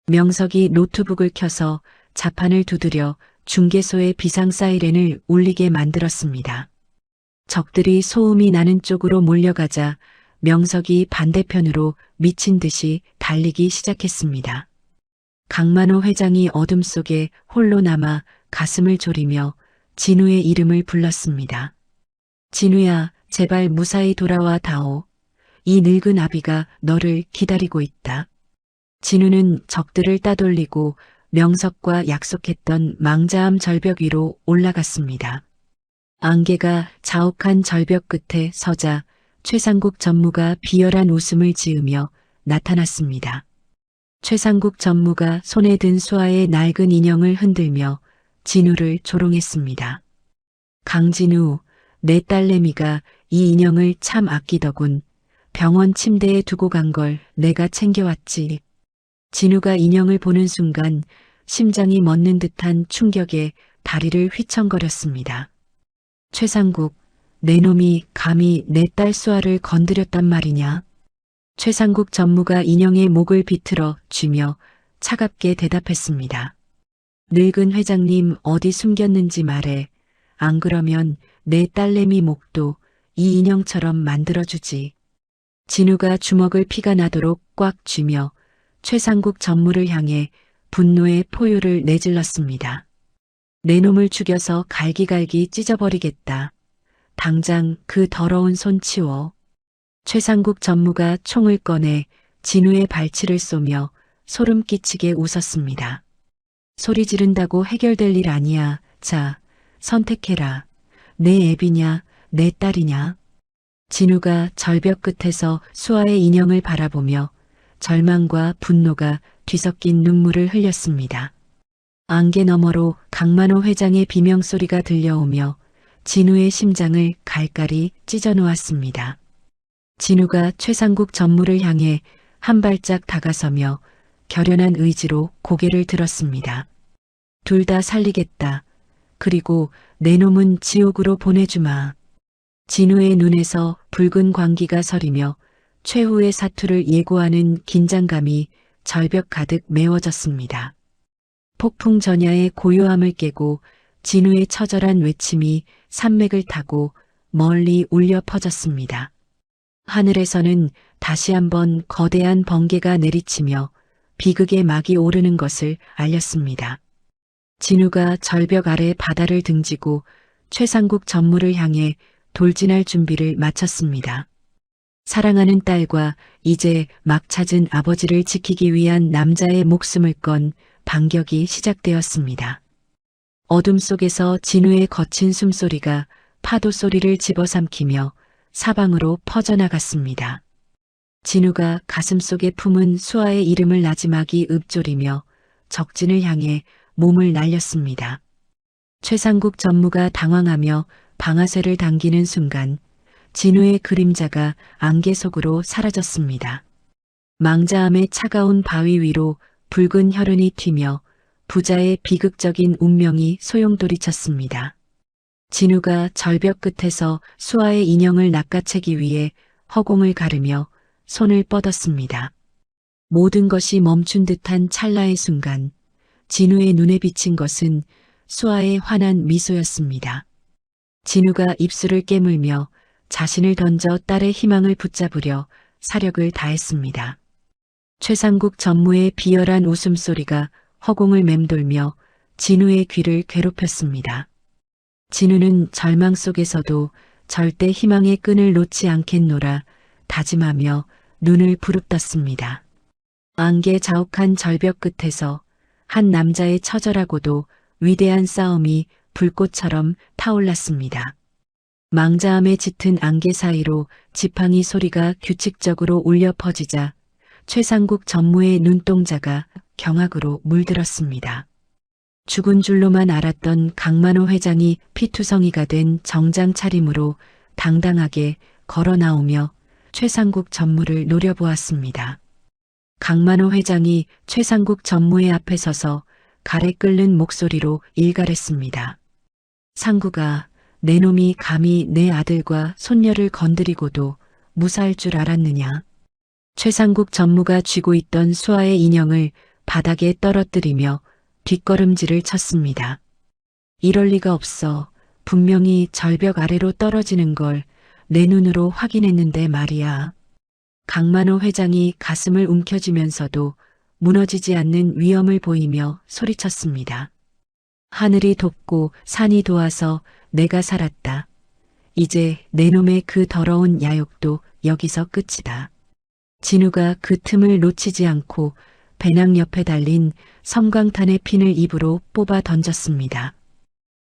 명석이 노트북을 켜서 자판을 두드려 중개소의 비상 사이렌을 울리게 만들었습니다. 적들이 소음이 나는 쪽으로 몰려가자 명석이 반대편으로 미친 듯이 달리기 시작했습니다. 강만호 회장이 어둠 속에 홀로 남아 가슴을 졸이며 진우의 이름을 불렀습니다. 진우야, 제발 무사히 돌아와 다오. 이 늙은 아비가 너를 기다리고 있다. 진우는 적들을 따돌리고 명석과 약속했던 망자암 절벽 위로 올라갔습니다. 안개가 자욱한 절벽 끝에 서자 최상국 전무가 비열한 웃음을 지으며 나타났습니다. 최상국 전무가 손에 든 수아의 낡은 인형을 흔들며 진우를 조롱했습니다. 강진우, 내 딸내미가 이 인형을 참 아끼더군. 병원 침대에 두고 간 걸 내가 챙겨왔지. 진우가 인형을 보는 순간 심장이 멎는 듯한 충격에 다리를 휘청거렸습니다. 최상국, 내 놈이 감히 내 딸 수아를 건드렸단 말이냐? 최상국 전무가 인형의 목을 비틀어 쥐며 차갑게 대답했습니다. 늙은 회장님 어디 숨겼는지 말해. 안 그러면 내 딸내미 목도 이 인형처럼 만들어주지. 진우가 주먹을 피가 나도록 꽉 쥐며 최상국 전무를 향해 분노의 포효를 내질렀습니다. 내 놈을 죽여서 갈기갈기 찢어버리겠다. 당장 그 더러운 손 치워. 최상국 전무가 총을 꺼내 진우의 발치를 쏘며 소름 끼치게 웃었습니다. 소리 지른다고 해결될 일 아니야. 자, 선택해라. 내 애비냐, 내 딸이냐. 진우가 절벽 끝에서 수아의 인형을 바라보며 절망과 분노가 뒤섞인 눈물을 흘렸습니다. 안개 너머로 강만호 회장의 비명소리가 들려오며 진우의 심장을 갈갈이 찢어놓았습니다. 진우가 최상국 전무를 향해 한 발짝 다가서며 결연한 의지로 고개를 들었습니다. 둘 다 살리겠다. 그리고 내 놈은 지옥으로 보내주마. 진우의 눈에서 붉은 광기가 서리며 최후의 사투를 예고하는 긴장감이 절벽 가득 메워졌습니다. 폭풍 전야의 고요함을 깨고 진우의 처절한 외침이 산맥을 타고 멀리 울려 퍼졌습니다. 하늘에서는 다시 한번 거대한 번개가 내리치며 비극의 막이 오르는 것을 알렸습니다. 진우가 절벽 아래 바다를 등지고 최상국 전무를 향해 돌진할 준비를 마쳤습니다. 사랑하는 딸과 이제 막 찾은 아버지를 지키기 위한 남자의 목숨을 건 반격이 시작되었습니다. 어둠 속에서 진우의 거친 숨소리가 파도 소리를 집어삼키며 사방으로 퍼져나갔습니다. 진우가 가슴속에 품은 수아의 이름을 나지막이 읊조리며 적진을 향해 몸을 날렸습니다. 최상국 전무가 당황하며 방아쇠를 당기는 순간 진우의 그림자가 안개 속으로 사라졌습니다. 망자암의 차가운 바위 위로 붉은 혈흔이 튀며 부자의 비극적인 운명이 소용돌이쳤습니다. 진우가 절벽 끝에서 수아의 인형을 낚아채기 위해 허공을 가르며 손을 뻗었습니다. 모든 것이 멈춘 듯한 찰나의 순간 진우의 눈에 비친 것은 수아의 환한 미소였습니다. 진우가 입술을 깨물며 자신을 던져 딸의 희망을 붙잡으려 사력을 다했습니다. 최상국 전무의 비열한 웃음소리가 허공을 맴돌며 진우의 귀를 괴롭혔습니다. 진우는 절망 속에서도 절대 희망의 끈을 놓지 않겠노라 다짐하며 눈을 부릅떴습니다. 안개 자욱한 절벽 끝에서 한 남자의 처절하고도 위대한 싸움이 불꽃처럼 타올랐습니다. 망자암에 짙은 안개 사이로 지팡이 소리가 규칙적으로 울려 퍼지자 최상국 전무의 눈동자가 경악으로 물들었습니다. 죽은 줄로만 알았던 강만호 회장이 피투성이가 된 정장 차림으로 당당하게 걸어 나오며 최상국 전무를 노려보았습니다. 강만호 회장이 최상국 전무의 앞에 서서 가래 끓는 목소리로 일갈했습니다. 상구가 내 놈이 감히 내 아들과 손녀를 건드리고도 무사할 줄 알았느냐. 최상국 전무가 쥐고 있던 수아의 인형을 바닥에 떨어뜨리며 뒷걸음질을 쳤습니다. 이럴 리가 없어. 분명히 절벽 아래로 떨어지는 걸 내 눈으로 확인했는데 말이야. 강만호 회장이 가슴을 움켜쥐면서도 무너지지 않는 위험을 보이며 소리쳤습니다. 하늘이 돕고 산이 도와서 내가 살았다. 이제 내 놈의 그 더러운 야욕도 여기서 끝이다. 진우가 그 틈을 놓치지 않고 배낭 옆에 달린 섬광탄의 핀을 입으로 뽑아 던졌습니다.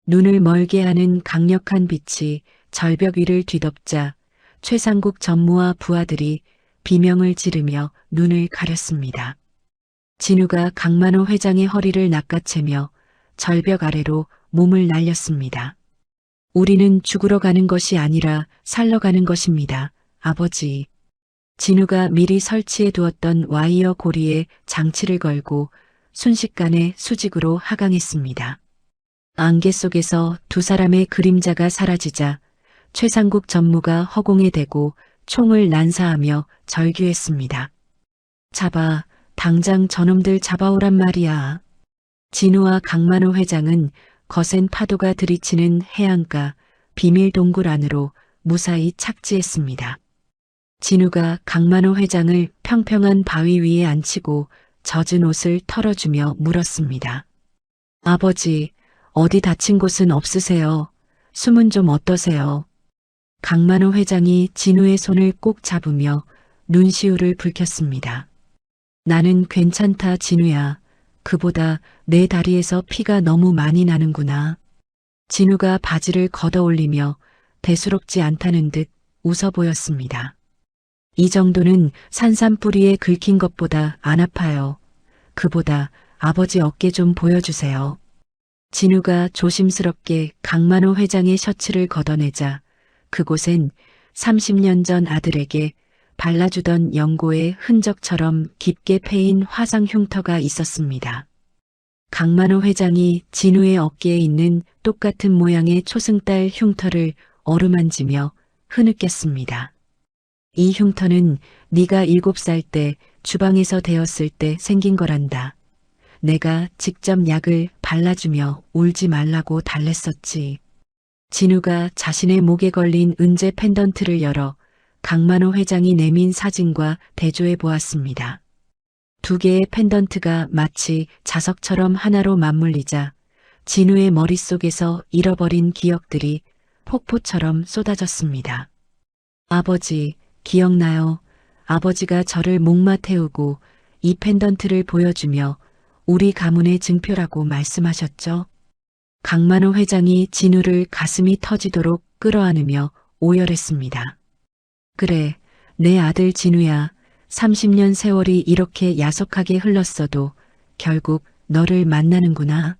눈을 멀게 하는 강력한 빛이 절벽 위를 뒤덮자 최상국 전무와 부하들이 비명을 지르며 눈을 가렸습니다. 진우가 강만호 회장의 허리를 낚아채며 절벽 아래로 몸을 날렸습니다. 우리는 죽으러 가는 것이 아니라 살러 가는 것입니다, 아버지. 진우가 미리 설치해 두었던 와이어 고리에 장치를 걸고 순식간에 수직으로 하강했습니다. 안개 속에서 두 사람의 그림자가 사라지자 최상국 전무가 허공에 대고 총을 난사하며 절규했습니다. 잡아, 당장 저놈들 잡아오란 말이야. 진우와 강만호 회장은 거센 파도가 들이치는 해안가 비밀 동굴 안으로 무사히 착지했습니다. 진우가 강만호 회장을 평평한 바위 위에 앉히고 젖은 옷을 털어주며 물었습니다. 아버지, 어디 다친 곳은 없으세요? 숨은 좀 어떠세요? 강만호 회장이 진우의 손을 꼭 잡으며 눈시울을 붉혔습니다. 나는 괜찮다, 진우야. 그보다 내 다리에서 피가 너무 많이 나는구나. 진우가 바지를 걷어 올리며 대수롭지 않다는 듯 웃어 보였습니다. 이 정도는 산삼뿌리에 긁힌 것보다 안 아파요. 그보다 아버지 어깨 좀 보여주세요. 진우가 조심스럽게 강만호 회장의 셔츠를 걷어내자 그곳엔 30년 전 아들에게 발라주던 연고의 흔적처럼 깊게 패인 화상 흉터가 있었습니다. 강만호 회장이 진우의 어깨에 있는 똑같은 모양의 초승달 흉터를 어루만지며 흐느꼈습니다. 이 흉터는 네가 7살 때 주방에서 데었을 때 생긴 거란다. 내가 직접 약을 발라주며 울지 말라고 달랬었지. 진우가 자신의 목에 걸린 은재 펜던트를 열어 강만호 회장이 내민 사진과 대조해 보았습니다. 두 개의 펜던트가 마치 자석처럼 하나로 맞물리자 진우의 머릿속에서 잃어버린 기억들이 폭포처럼 쏟아졌습니다. 아버지, 기억나요? 아버지가 저를 목마 태우고 이 펜던트를 보여주며 우리 가문의 증표라고 말씀하셨죠? 강만호 회장이 진우를 가슴이 터지도록 끌어안으며 오열했습니다. 그래, 내 아들 진우야. 30년 세월이 이렇게 야속하게 흘렀어도 결국 너를 만나는구나.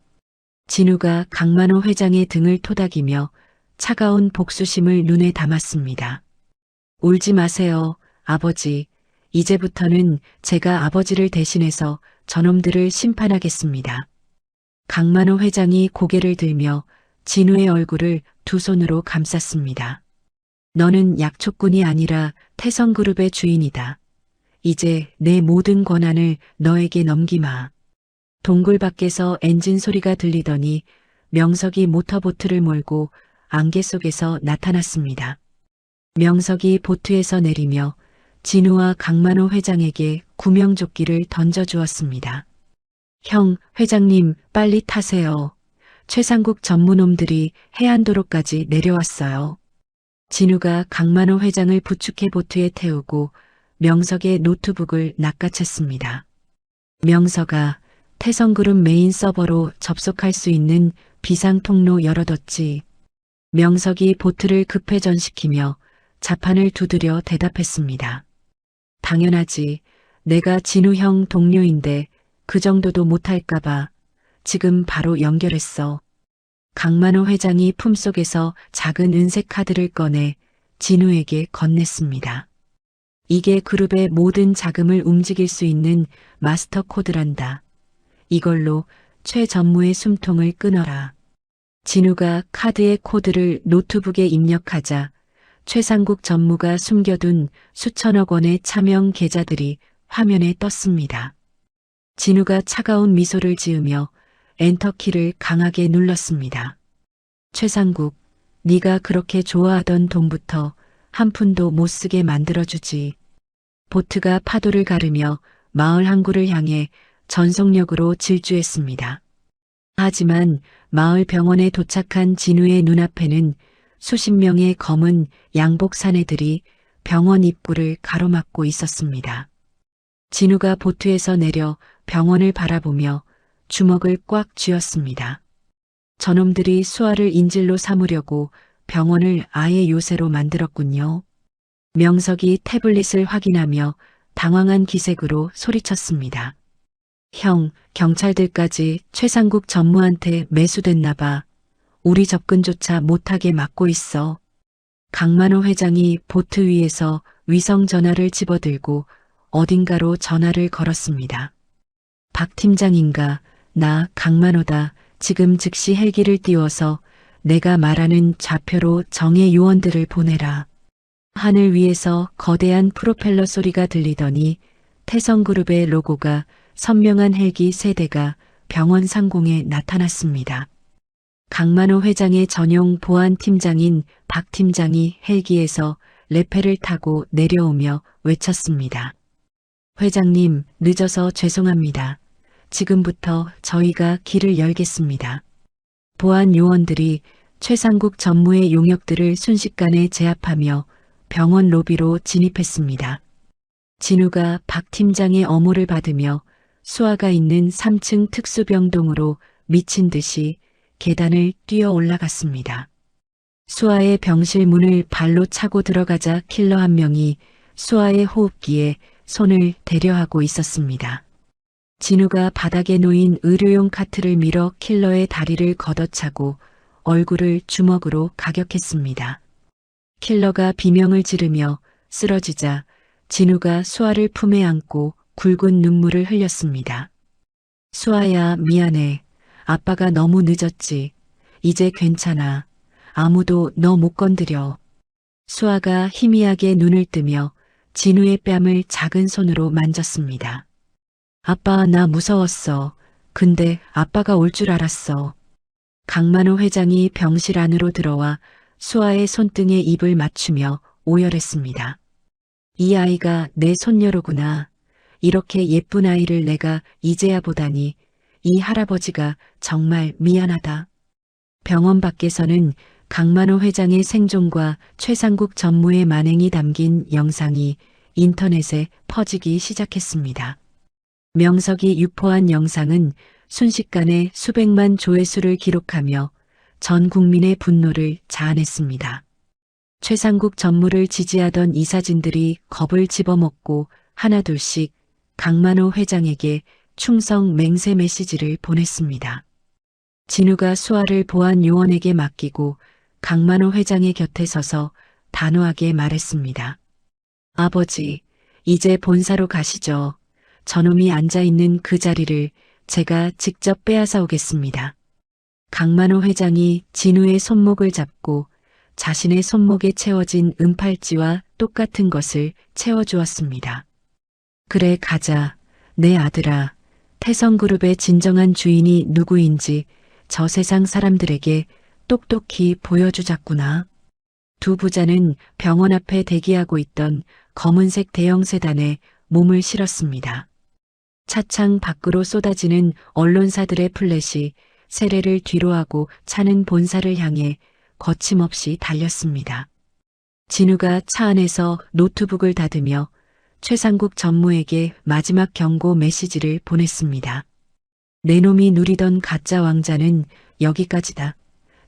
진우가 강만호 회장의 등을 토닥이며 차가운 복수심을 눈에 담았습니다. 울지 마세요, 아버지. 이제부터는 제가 아버지를 대신해서 저놈들을 심판하겠습니다. 강만호 회장이 고개를 들며 진우의 얼굴을 두 손으로 감쌌습니다. 너는 약초꾼이 아니라 태성그룹의 주인이다. 이제 내 모든 권한을 너에게 넘기마. 동굴 밖에서 엔진 소리가 들리더니 명석이 모터보트를 몰고 안개 속에서 나타났습니다. 명석이 보트에서 내리며 진우와 강만호 회장에게 구명조끼를 던져주었습니다. 형, 회장님, 빨리 타세요. 최상국 전무놈들이 해안도로까지 내려왔어요. 진우가 강만호 회장을 부축해 보트에 태우고 명석의 노트북을 낚아챘습니다. 명석아, 태성그룹 메인 서버로 접속할 수 있는 비상통로 열어뒀지. 명석이 보트를 급회전시키며 자판을 두드려 대답했습니다. 당연하지. 내가 진우 형 동료인데 그 정도도 못할까봐 지금 바로 연결했어. 강만호 회장이 품속에서 작은 은색 카드를 꺼내 진우에게 건넸습니다. 이게 그룹의 모든 자금을 움직일 수 있는 마스터 코드란다. 이걸로 최 전무의 숨통을 끊어라. 진우가 카드의 코드를 노트북에 입력하자 최상국 전무가 숨겨둔 수천억 원의 차명 계좌들이 화면에 떴습니다. 진우가 차가운 미소를 지으며 엔터키를 강하게 눌렀습니다. 최상국, 네가 그렇게 좋아하던 돈부터 한 푼도 못 쓰게 만들어주지. 보트가 파도를 가르며 마을 항구를 향해 전속력으로 질주했습니다. 하지만 마을 병원에 도착한 진우의 눈앞에는 수십 명의 검은 양복 사내들이 병원 입구를 가로막고 있었습니다. 진우가 보트에서 내려 병원을 바라보며 주먹을 꽉 쥐었습니다. 저놈들이 수아를 인질로 삼으려고 병원을 아예 요새로 만들었군요. 명석이 태블릿을 확인하며 당황한 기색으로 소리쳤습니다. 형, 경찰들까지 최상국 전무한테 매수됐나 봐. 우리 접근조차 못하게 막고 있어. 강만호 회장이 보트 위에서 위성 전화를 집어들고 어딘가로 전화를 걸었습니다. 박 팀장인가? 나 강만호다. 지금 즉시 헬기를 띄워서 내가 말하는 좌표로 정예 요원들을 보내라. 하늘 위에서 거대한 프로펠러 소리가 들리더니 태성그룹의 로고가 선명한 헬기 3대가 병원 상공에 나타났습니다. 강만호 회장의 전용 보안 팀장인 박 팀장이 헬기에서 레페를 타고 내려오며 외쳤습니다. 회장님, 늦어서 죄송합니다. 지금부터 저희가 길을 열겠습니다. 보안 요원들이 최상국 전무의 용역들을 순식간에 제압하며 병원 로비로 진입했습니다. 진우가 박 팀장의 어무를 받으며 수아가 있는 3층 특수병동으로 미친 듯이 계단을 뛰어 올라갔습니다. 수아의 병실 문을 발로 차고 들어가자 킬러 한 명이 수아의 호흡기에 손을 대려하고 있었습니다. 진우가 바닥에 놓인 의료용 카트를 밀어 킬러의 다리를 걷어차고 얼굴을 주먹으로 가격했습니다. 킬러가 비명을 지르며 쓰러지자 진우가 수아를 품에 안고 굵은 눈물을 흘렸습니다. 수아야, 미안해. 아빠가 너무 늦었지. 이제 괜찮아. 아무도 너 못 건드려. 수아가 희미하게 눈을 뜨며 진우의 뺨을 작은 손으로 만졌습니다. 아빠, 나 무서웠어. 근데 아빠가 올 줄 알았어. 강만호 회장이 병실 안으로 들어와 수아의 손등에 입을 맞추며 오열했습니다. 이 아이가 내 손녀로구나. 이렇게 예쁜 아이를 내가 이제야 보다니 이 할아버지가 정말 미안하다. 병원 밖에서는 강만호 회장의 생존과 최상국 전무의 만행이 담긴 영상이 인터넷에 퍼지기 시작했습니다. 명석이 유포한 영상은 순식간에 수백만 조회수를 기록하며 전 국민의 분노를 자아냈습니다. 최상국 전무를 지지하던 이사진들이 겁을 집어먹고 하나둘씩 강만호 회장에게 충성 맹세 메시지를 보냈습니다. 진우가 수아를 보안 요원에게 맡기고 강만호 회장의 곁에 서서 단호하게 말했습니다. 아버지, 이제 본사로 가시죠. 저놈이 앉아있는 그 자리를 제가 직접 빼앗아 오겠습니다. 강만호 회장이 진우의 손목을 잡고 자신의 손목에 채워진 은팔찌와 똑같은 것을 채워주었습니다. 그래, 가자. 내 아들아. 태성그룹의 진정한 주인이 누구인지 저 세상 사람들에게 똑똑히 보여주자꾸나. 두 부자는 병원 앞에 대기하고 있던 검은색 대형 세단에 몸을 실었습니다. 차창 밖으로 쏟아지는 언론사들의 플래시 세례를 뒤로하고 차는 본사를 향해 거침없이 달렸습니다. 진우가 차 안에서 노트북을 닫으며 최상국 전무에게 마지막 경고 메시지를 보냈습니다. 내 놈이 누리던 가짜 왕자는 여기까지다.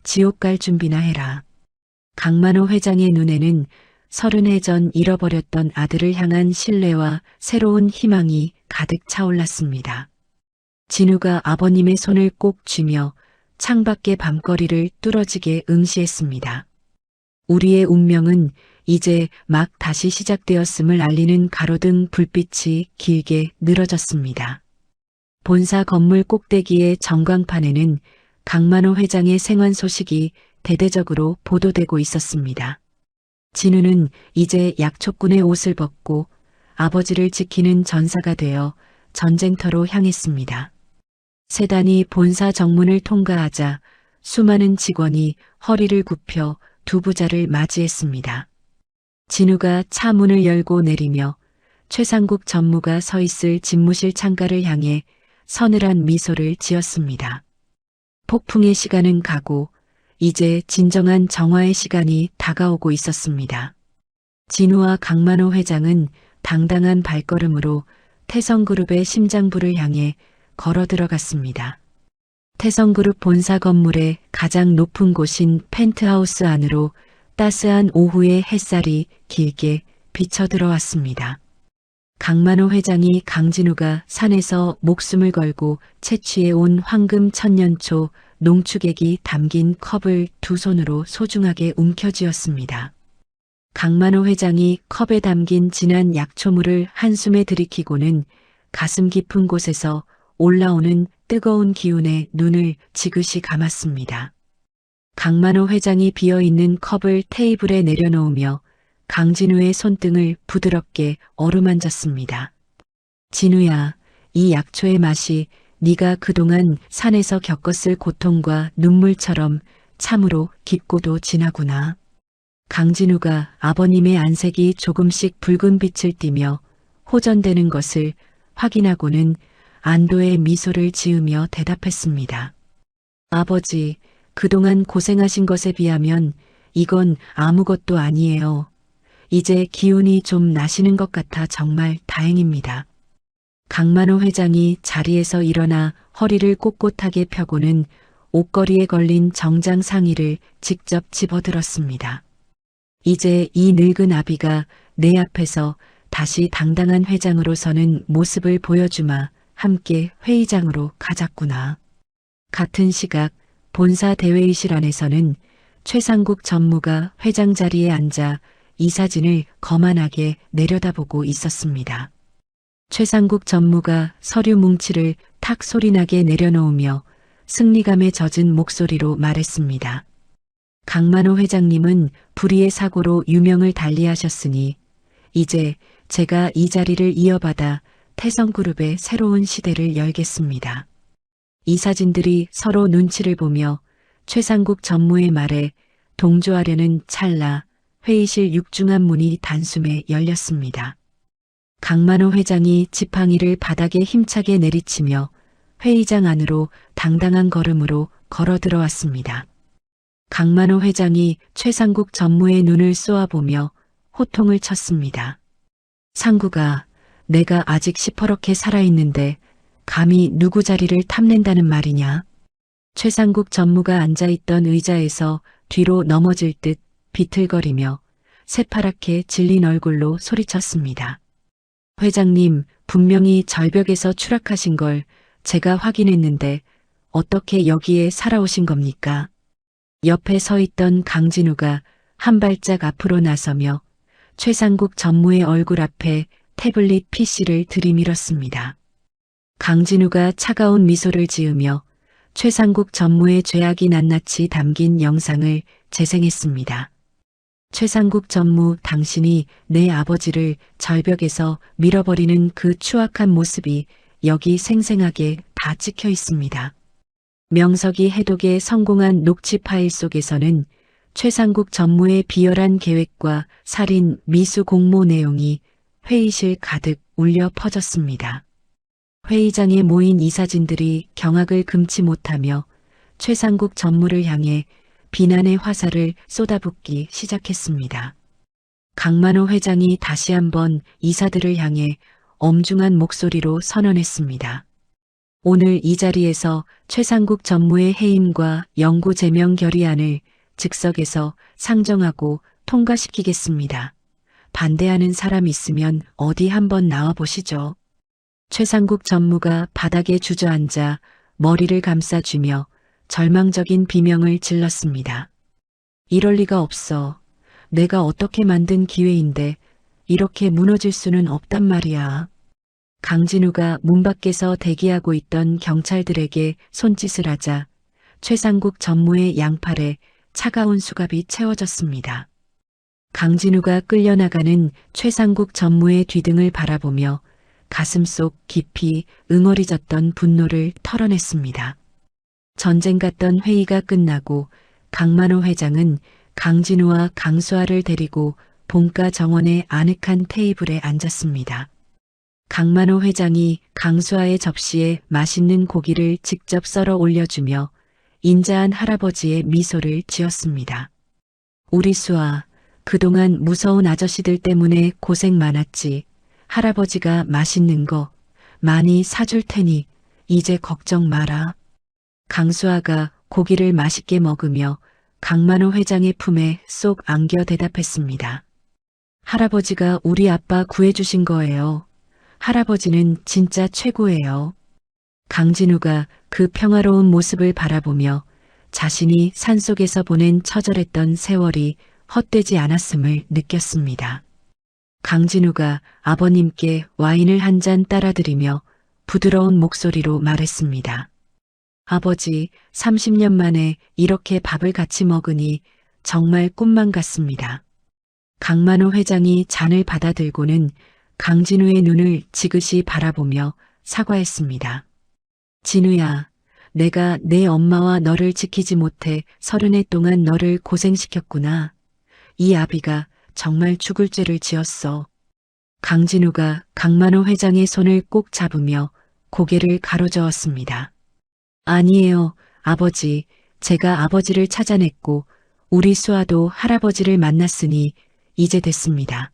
지옥 갈 준비나 해라. 강만호 회장의 눈에는 30해 전 잃어버렸던 아들을 향한 신뢰와 새로운 희망이 가득 차올랐습니다. 진우가 아버님의 손을 꼭 쥐며 창밖의 밤거리를 뚫어지게 응시했습니다. 우리의 운명은 이제 막 다시 시작되었음을 알리는 가로등 불빛이 길게 늘어졌습니다. 본사 건물 꼭대기의 전광판에는 강만호 회장의 생환 소식이 대대적으로 보도되고 있었습니다. 진우는 이제 약초꾼의 옷을 벗고 아버지를 지키는 전사가 되어 전쟁터로 향했습니다. 세단이 본사 정문을 통과하자 수많은 직원이 허리를 굽혀 두 부자를 맞이했습니다. 진우가 차 문을 열고 내리며 최상국 전무가 서 있을 집무실 창가를 향해 서늘한 미소를 지었습니다. 폭풍의 시간은 가고 이제 진정한 정화의 시간이 다가오고 있었습니다. 진우와 강만호 회장은 당당한 발걸음으로 태성그룹의 심장부를 향해 걸어 들어갔습니다. 태성그룹 본사 건물의 가장 높은 곳인 펜트하우스 안으로 따스한 오후의 햇살이 길게 비쳐 들어왔습니다. 강만호 회장이 강진우가 산에서 목숨을 걸고 채취해 온 황금 천년초 농축액이 담긴 컵을 두 손으로 소중하게 움켜쥐었습니다. 강만호 회장이 컵에 담긴 진한 약초물을 한숨에 들이키고는 가슴 깊은 곳에서 올라오는 뜨거운 기운에 눈을 지그시 감았습니다. 강만호 회장이 비어있는 컵을 테이블에 내려놓으며 강진우의 손등을 부드럽게 어루만졌습니다. 진우야, 이 약초의 맛이 네가 그동안 산에서 겪었을 고통과 눈물처럼 참으로 깊고도 진하구나. 강진우가 아버님의 안색이 조금씩 붉은 빛을 띠며 호전되는 것을 확인하고는 안도의 미소를 지으며 대답했습니다. 아버지, 그동안 고생하신 것에 비하면 이건 아무것도 아니에요. 이제 기운이 좀 나시는 것 같아 정말 다행입니다. 강만호 회장이 자리에서 일어나 허리를 꼿꼿하게 펴고는 옷걸이에 걸린 정장 상의를 직접 집어들었습니다. 이제 이 늙은 아비가 내 앞에서 다시 당당한 회장으로 서는 모습을 보여주마. 함께 회의장으로 가자꾸나. 같은 시각 본사 대회의실 안에서는 최상국 전무가 회장 자리에 앉아 이 사진을 거만하게 내려다보고 있었습니다. 최상국 전무가 서류 뭉치를 탁 소리나게 내려놓으며 승리감에 젖은 목소리로 말했습니다. 강만호 회장님은 불의의 사고로 유명을 달리하셨으니 이제 제가 이 자리를 이어받아 태성그룹의 새로운 시대를 열겠습니다. 이 사진들이 서로 눈치를 보며 최상국 전무의 말에 동조하려는 찰나 회의실 육중한 문이 단숨에 열렸습니다. 강만호 회장이 지팡이를 바닥에 힘차게 내리치며 회의장 안으로 당당한 걸음으로 걸어 들어왔습니다. 강만호 회장이 최상국 전무의 눈을 쏘아보며 호통을 쳤습니다. 상구가, 내가 아직 시퍼렇게 살아있는데 감히 누구 자리를 탐낸다는 말이냐. 최상국 전무가 앉아있던 의자에서 뒤로 넘어질 듯 비틀거리며 새파랗게 질린 얼굴로 소리쳤습니다. 회장님, 분명히 절벽에서 추락하신 걸 제가 확인했는데 어떻게 여기에 살아오신 겁니까? 옆에 서 있던 강진우가 한 발짝 앞으로 나서며 최상국 전무의 얼굴 앞에 태블릿 PC를 들이밀었습니다. 강진우가 차가운 미소를 지으며 최상국 전무의 죄악이 낱낱이 담긴 영상을 재생했습니다. 최상국 전무, 당신이 내 아버지를 절벽에서 밀어버리는 그 추악한 모습이 여기 생생하게 다 찍혀 있습니다. 명석이 해독에 성공한 녹취 파일 속에서는 최상국 전무의 비열한 계획과 살인 미수 공모 내용이 회의실 가득 울려 퍼졌습니다. 회의장에 모인 이 사진들이 경악을 금치 못하며 최상국 전무를 향해 비난의 화살을 쏟아붓기 시작했습니다. 강만호 회장이 다시 한번 이사들을 향해 엄중한 목소리로 선언했습니다. 오늘 이 자리에서 최상국 전무의 해임과 영구 제명 결의안을 즉석에서 상정하고 통과시키겠습니다. 반대하는 사람 있으면 어디 한번 나와 보시죠. 최상국 전무가 바닥에 주저앉아 머리를 감싸주며 절망적인 비명을 질렀습니다. 이럴 리가 없어. 내가 어떻게 만든 기회인데 이렇게 무너질 수는 없단 말이야. 강진우가 문 밖에서 대기하고 있던 경찰들에게 손짓을 하자 최상국 전무의 양팔에 차가운 수갑이 채워졌습니다. 강진우가 끌려나가는 최상국 전무의 뒤등을 바라보며 가슴속 깊이 응어리졌던 분노를 털어냈습니다. 전쟁 같던 회의가 끝나고 강만호 회장은 강진우와 강수아를 데리고 본가 정원의 아늑한 테이블에 앉았습니다. 강만호 회장이 강수아의 접시에 맛있는 고기를 직접 썰어 올려주며 인자한 할아버지의 미소를 지었습니다. 우리 수아, 그동안 무서운 아저씨들 때문에 고생 많았지. 할아버지가 맛있는 거 많이 사줄 테니 이제 걱정 마라. 강수아가 고기를 맛있게 먹으며 강만호 회장의 품에 쏙 안겨 대답했습니다. 할아버지가 우리 아빠 구해주신 거예요. 할아버지는 진짜 최고예요. 강진우가 그 평화로운 모습을 바라보며 자신이 산속에서 보낸 처절했던 세월이 헛되지 않았음을 느꼈습니다. 강진우가 아버님께 와인을 한 잔 따라드리며 부드러운 목소리로 말했습니다. 아버지, 30년 만에 이렇게 밥을 같이 먹으니 정말 꿈만 같습니다. 강만호 회장이 잔을 받아들고는 강진우의 눈을 지그시 바라보며 사과했습니다. 진우야, 내가 내 엄마와 너를 지키지 못해 30해 동안 너를 고생시켰구나. 이 아비가 정말 죽을 죄를 지었어. 강진우가 강만호 회장의 손을 꼭 잡으며 고개를 가로저었습니다. 아니에요, 아버지. 제가 아버지를 찾아냈고 우리 수아도 할아버지를 만났으니 이제 됐습니다.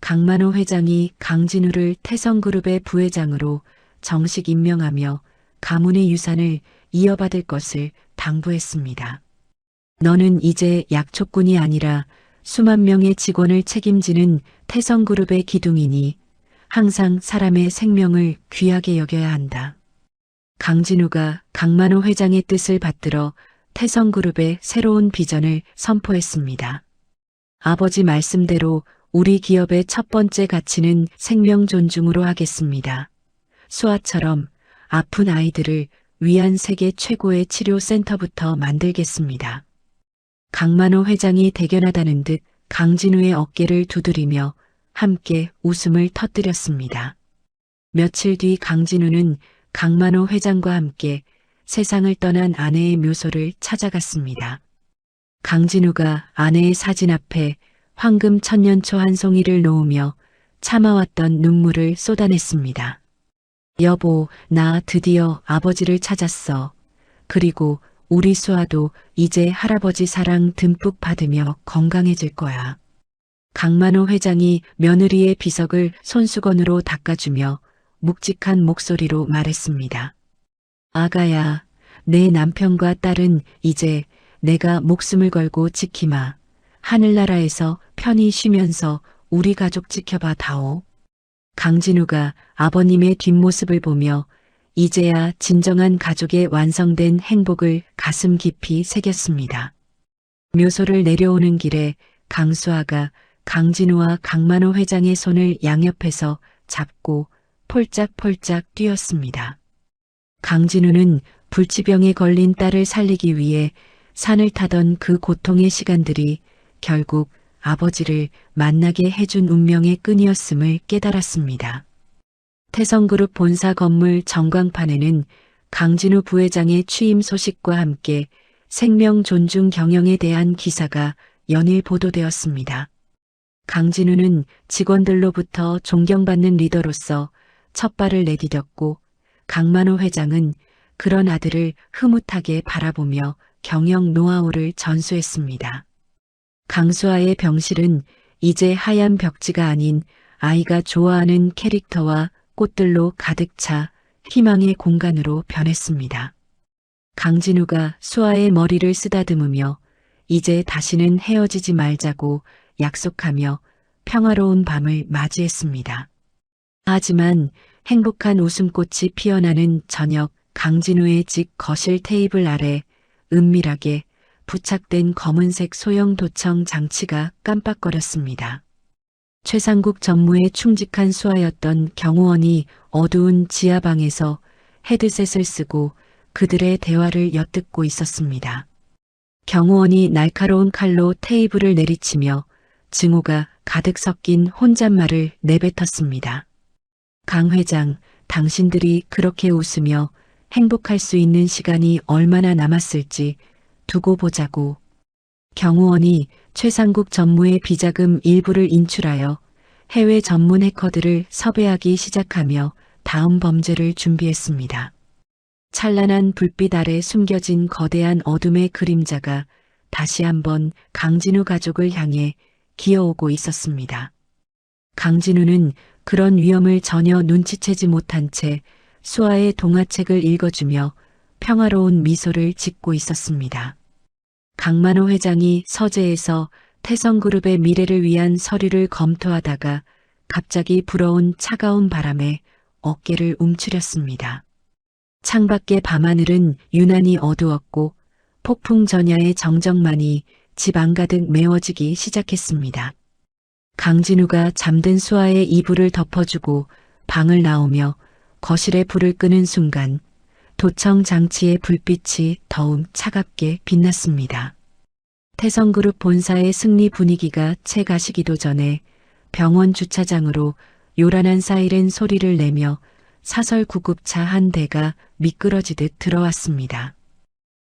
강만호 회장이 강진우를 태성그룹의 부회장으로 정식 임명하며 가문의 유산을 이어받을 것을 당부했습니다. 너는 이제 약초꾼이 아니라 수만 명의 직원을 책임지는 태성그룹의 기둥이니 항상 사람의 생명을 귀하게 여겨야 한다. 강진우가 강만호 회장의 뜻을 받들어 태성그룹의 새로운 비전을 선포했습니다. 아버지 말씀대로 우리 기업의 첫 번째 가치는 생명 존중으로 하겠습니다. 수아처럼 아픈 아이들을 위한 세계 최고의 치료센터부터 만들겠습니다. 강만호 회장이 대견하다는 듯 강진우의 어깨를 두드리며 함께 웃음을 터뜨렸습니다. 며칠 뒤 강진우는 강만호 회장과 함께 세상을 떠난 아내의 묘소를 찾아갔습니다. 강진우가 아내의 사진 앞에 황금 천년초 한 송이를 놓으며 참아왔던 눈물을 쏟아냈습니다. 여보, 나 드디어 아버지를 찾았어. 그리고 우리 수아도 이제 할아버지 사랑 듬뿍 받으며 건강해질 거야. 강만호 회장이 며느리의 비석을 손수건으로 닦아주며 묵직한 목소리로 말했습니다. 아가야, 내 남편과 딸은 이제 내가 목숨을 걸고 지키마. 하늘나라에서 편히 쉬면서 우리 가족 지켜봐 다오. 강진우가 아버님의 뒷모습을 보며 이제야 진정한 가족의 완성된 행복을 가슴 깊이 새겼습니다. 묘소를 내려오는 길에 강수아가 강진우와 강만호 회장의 손을 양옆에서 잡고 폴짝폴짝 뛰었습니다. 강진우는 불치병에 걸린 딸을 살리기 위해 산을 타던 그 고통의 시간들이 결국 아버지를 만나게 해준 운명의 끈이었음을 깨달았습니다. 태성그룹 본사 건물 전광판에는 강진우 부회장의 취임 소식과 함께 생명 존중 경영에 대한 기사가 연일 보도되었습니다. 강진우는 직원들로부터 존경받는 리더로서 첫 발을 내디뎠고 강만호 회장은 그런 아들을 흐뭇하게 바라보며 경영 노하우를 전수했습니다. 강수아의 병실은 이제 하얀 벽지가 아닌 아이가 좋아하는 캐릭터와 꽃들로 가득 차 희망의 공간으로 변했습니다. 강진우가 수아의 머리를 쓰다듬으며 이제 다시는 헤어지지 말자고 약속하며 평화로운 밤을 맞이했습니다. 하지만 행복한 웃음꽃이 피어나는 저녁, 강진우의 집 거실 테이블 아래 은밀하게 부착된 검은색 소형 도청 장치가 깜빡거렸습니다. 최상국 전무의 충직한 수하였던 경호원이 어두운 지하방에서 헤드셋을 쓰고 그들의 대화를 엿듣고 있었습니다. 경호원이 날카로운 칼로 테이블을 내리치며 증오가 가득 섞인 혼잣말을 내뱉었습니다. 강 회장, 당신들이 그렇게 웃으며 행복할 수 있는 시간이 얼마나 남았을지 두고 보자고. 경호원이 최상국 전무의 비자금 일부를 인출하여 해외 전문 해커들을 섭외하기 시작하며 다음 범죄를 준비했습니다. 찬란한 불빛 아래 숨겨진 거대한 어둠의 그림자가 다시 한번 강진우 가족을 향해 기어오고 있었습니다. 강진우는 그런 위험을 전혀 눈치채지 못한 채 수아의 동화책을 읽어주며 평화로운 미소를 짓고 있었습니다. 강만호 회장이 서재에서 태성그룹의 미래를 위한 서류를 검토하다가 갑자기 불어온 차가운 바람에 어깨를 움츠렸습니다. 창밖의 밤하늘은 유난히 어두웠고 폭풍 전야의 정적만이 집 안가득 메워지기 시작했습니다. 강진우가 잠든 수아의 이불을 덮어주고 방을 나오며 거실에 불을 끄는 순간 도청 장치의 불빛이 더욱 차갑게 빛났습니다. 태성그룹 본사의 승리 분위기가 채 가시기도 전에 병원 주차장으로 요란한 사이렌 소리를 내며 사설 구급차 한 대가 미끄러지듯 들어왔습니다.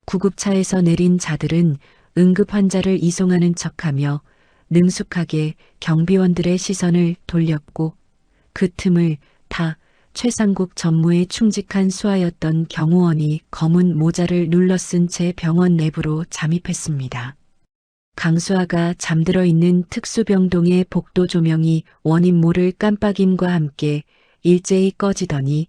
구급차에서 내린 자들은 응급 환자를 이송하는 척하며 능숙하게 경비원들의 시선을 돌렸고 그 틈을 타 최상국 전무의 충직한 수하였던 경호원이 검은 모자를 눌러쓴 채 병원 내부로 잠입했습니다. 강수아가 잠들어 있는 특수병동의 복도 조명이 원인 모를 깜빡임과 함께 일제히 꺼지더니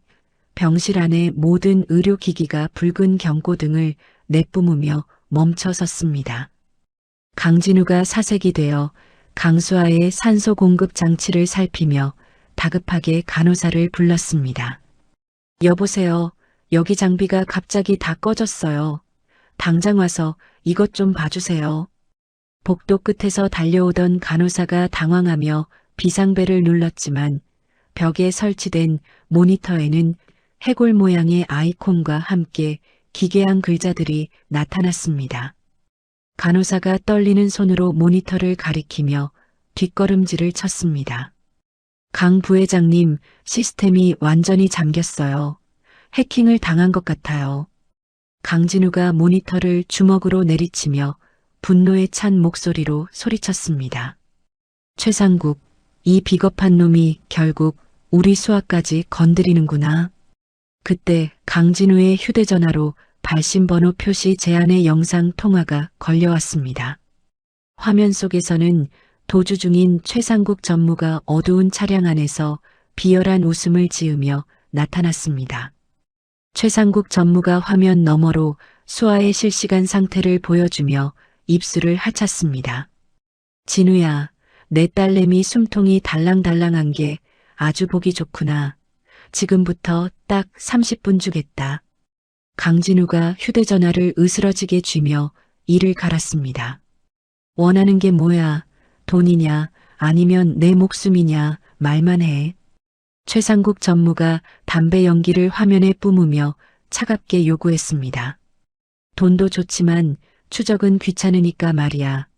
병실 안의 모든 의료기기가 붉은 경고등을 내뿜으며 멈춰섰습니다. 강진우가 사색이 되어 강수아의 산소 공급 장치를 살피며 다급하게 간호사를 불렀습니다. 여보세요. 여기 장비가 갑자기 다 꺼졌어요. 당장 와서 이것 좀 봐주세요. 복도 끝에서 달려오던 간호사가 당황하며 비상벨을 눌렀지만 벽에 설치된 모니터에는 해골 모양의 아이콘과 함께 기괴한 글자들이 나타났습니다. 간호사가 떨리는 손으로 모니터를 가리키며 뒷걸음질을 쳤습니다. 강 부회장님, 시스템이 완전히 잠겼어요. 해킹을 당한 것 같아요. 강진우가 모니터를 주먹으로 내리치며 분노에 찬 목소리로 소리쳤습니다. 최상국, 이 비겁한 놈이 결국 우리 수아까지 건드리는구나. 그때 강진우의 휴대전화로 발신번호 표시 제한의 영상 통화가 걸려왔습니다. 화면 속에서는 도주 중인 최상국 전무가 어두운 차량 안에서 비열한 웃음을 지으며 나타났습니다. 최상국 전무가 화면 너머로 수아의 실시간 상태를 보여주며 입술을 하찼습니다. 진우야, 내 딸내미 숨통이 달랑달랑한 게 아주 보기 좋구나. 지금부터 딱 30분 주겠다. 강진우가 휴대전화를 으스러지게 쥐며 이를 갈았습니다. 원하는 게 뭐야? 돈이냐 아니면 내 목숨이냐 말만 해. 최상국 전무가 담배 연기를 화면에 뿜으며 차갑게 요구했습니다. 돈도 좋지만 추적은 귀찮으니까 말이야.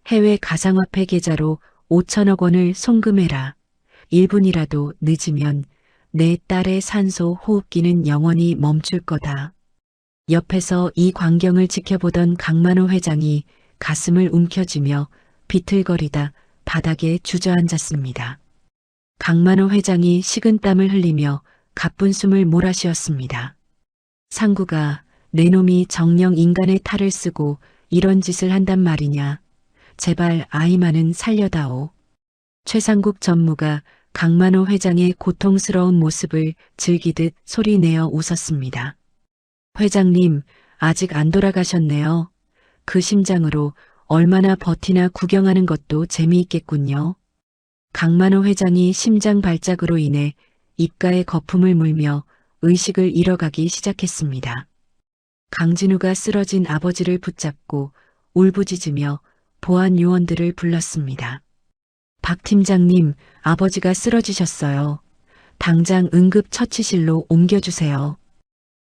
해외 가상화폐 계좌로 5천억 원을 송금해라. 1분이라도 늦으면 내 딸의 산소 호흡기는 영원히 멈출 거다. 옆에서 이 광경을 지켜보던 강만호 회장이 가슴을 움켜쥐며 비틀거리다 바닥에 주저앉았습니다. 강만호 회장이 식은땀을 흘리며 가쁜 숨을 몰아쉬었습니다. 상구가 내 놈이 정녕 인간의 탈을 쓰고 이런 짓을 한단 말이냐. 제발 아이만은 살려다오. 최상국 전무가 강만호 회장의 고통스러운 모습을 즐기듯 소리내어 웃었습니다. 회장님, 아직 안 돌아가셨네요. 그 심장으로 얼마나 버티나 구경하는 것도 재미있겠군요. 강만호 회장이 심장 발작으로 인해 입가에 거품을 물며 의식을 잃어가기 시작했습니다. 강진우가 쓰러진 아버지를 붙잡고 울부짖으며 보안 요원들을 불렀습니다. 박 팀장님, 아버지가 쓰러지셨어요. 당장 응급처치실로 옮겨주세요.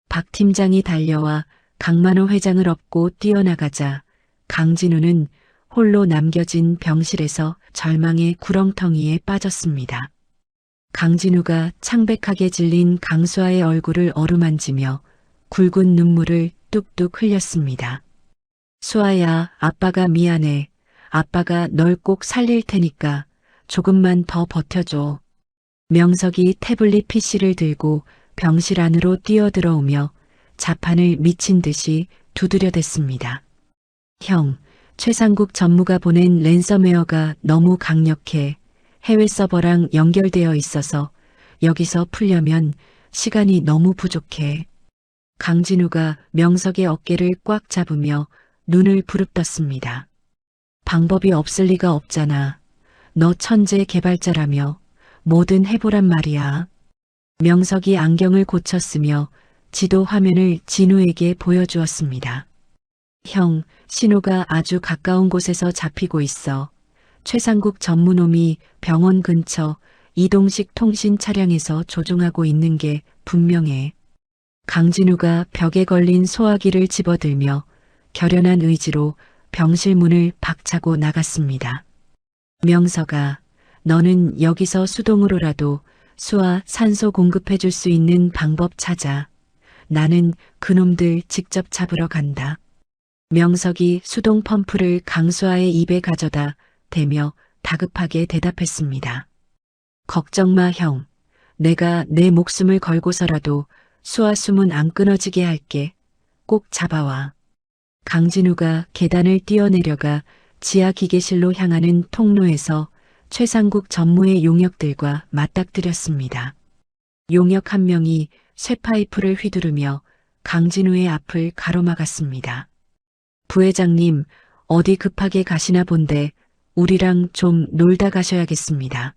박 팀장이 달려와 강만호 회장을 업고 뛰어나가자 강진우는 홀로 남겨진 병실에서 절망의 구렁텅이에 빠졌습니다. 강진우가 창백하게 질린 강수아의 얼굴을 어루만지며 굵은 눈물을 뚝뚝 흘렸습니다. 수아야, 아빠가 미안해. 아빠가 널 꼭 살릴 테니까 조금만 더 버텨줘. 명석이 태블릿 PC를 들고 병실 안으로 뛰어들어오며 자판을 미친 듯이 두드려댔습니다. 형, 최상국 전무가 보낸 랜섬웨어가 너무 강력해. 해외 서버랑 연결되어 있어서 여기서 풀려면 시간이 너무 부족해. 강진우가 명석의 어깨를 꽉 잡으며 눈을 부릅떴습니다. 방법이 없을 리가 없잖아. 너 천재 개발자라며 뭐든 해보란 말이야. 명석이 안경을 고쳤으며 지도 화면을 진우에게 보여주었습니다. 형, 신호가 아주 가까운 곳에서 잡히고 있어. 최상국 전무놈이 병원 근처 이동식 통신 차량에서 조종하고 있는 게 분명해. 강진우가 벽에 걸린 소화기를 집어들며 결연한 의지로 병실 문을 박차고 나갔습니다. 명석아, 너는 여기서 수동으로라도 수아 산소 공급해줄 수 있는 방법 찾아. 나는 그놈들 직접 잡으러 간다. 명석이 수동 펌프를 강수아의 입에 가져다 대며 다급하게 대답했습니다. 걱정 마, 형. 내가 내 목숨을 걸고서라도 수아 숨은 안 끊어지게 할게. 꼭 잡아와. 강진우가 계단을 뛰어내려가 지하 기계실로 향하는 통로에서 최상국 전무의 용역들과 맞닥뜨렸습니다. 용역 한 명이 쇠파이프를 휘두르며 강진우의 앞을 가로막았습니다. 부회장님, 어디 급하게 가시나 본데 우리랑 좀 놀다 가셔야겠습니다.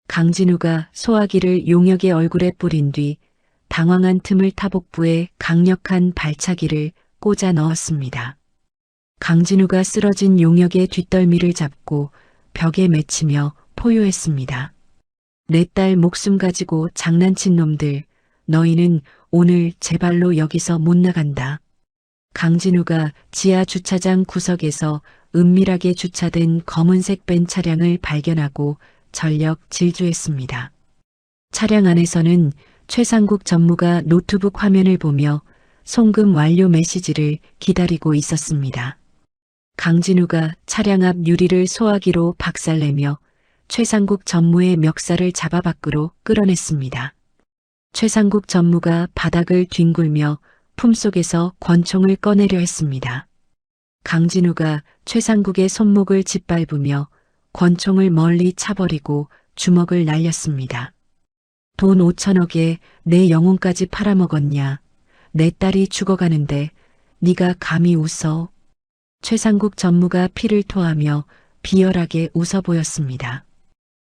강진우가 소화기를 용역의 얼굴에 뿌린 뒤 당황한 틈을 타복부에 강력한 발차기를 꽂아 넣었습니다. 강진우가 쓰러진 용역의 뒷덜미를 잡고 벽에 맺히며 포효했습니다. 내 딸 목숨 가지고 장난친 놈들, 너희는 오늘 제발로 여기서 못 나간다. 강진우가 지하 주차장 구석에서 은밀하게 주차된 검은색 벤 차량을 발견하고 전력 질주했습니다. 차량 안에서는 최상국 전무가 노트북 화면을 보며 송금 완료 메시지를 기다리고 있었습니다. 강진우가 차량 앞 유리를 소화기로 박살내며 최상국 전무의 멱살을 잡아 밖으로 끌어냈습니다. 최상국 전무가 바닥을 뒹굴며 품속에서 권총을 꺼내려 했습니다. 강진우가 최상국의 손목을 짓밟으며 권총을 멀리 차버리고 주먹을 날렸습니다. 돈 5천억에 내 영혼까지 팔아먹었냐. 내 딸이 죽어가는데 네가 감히 웃어. 최상국 전무가 피를 토하며 비열하게 웃어 보였습니다.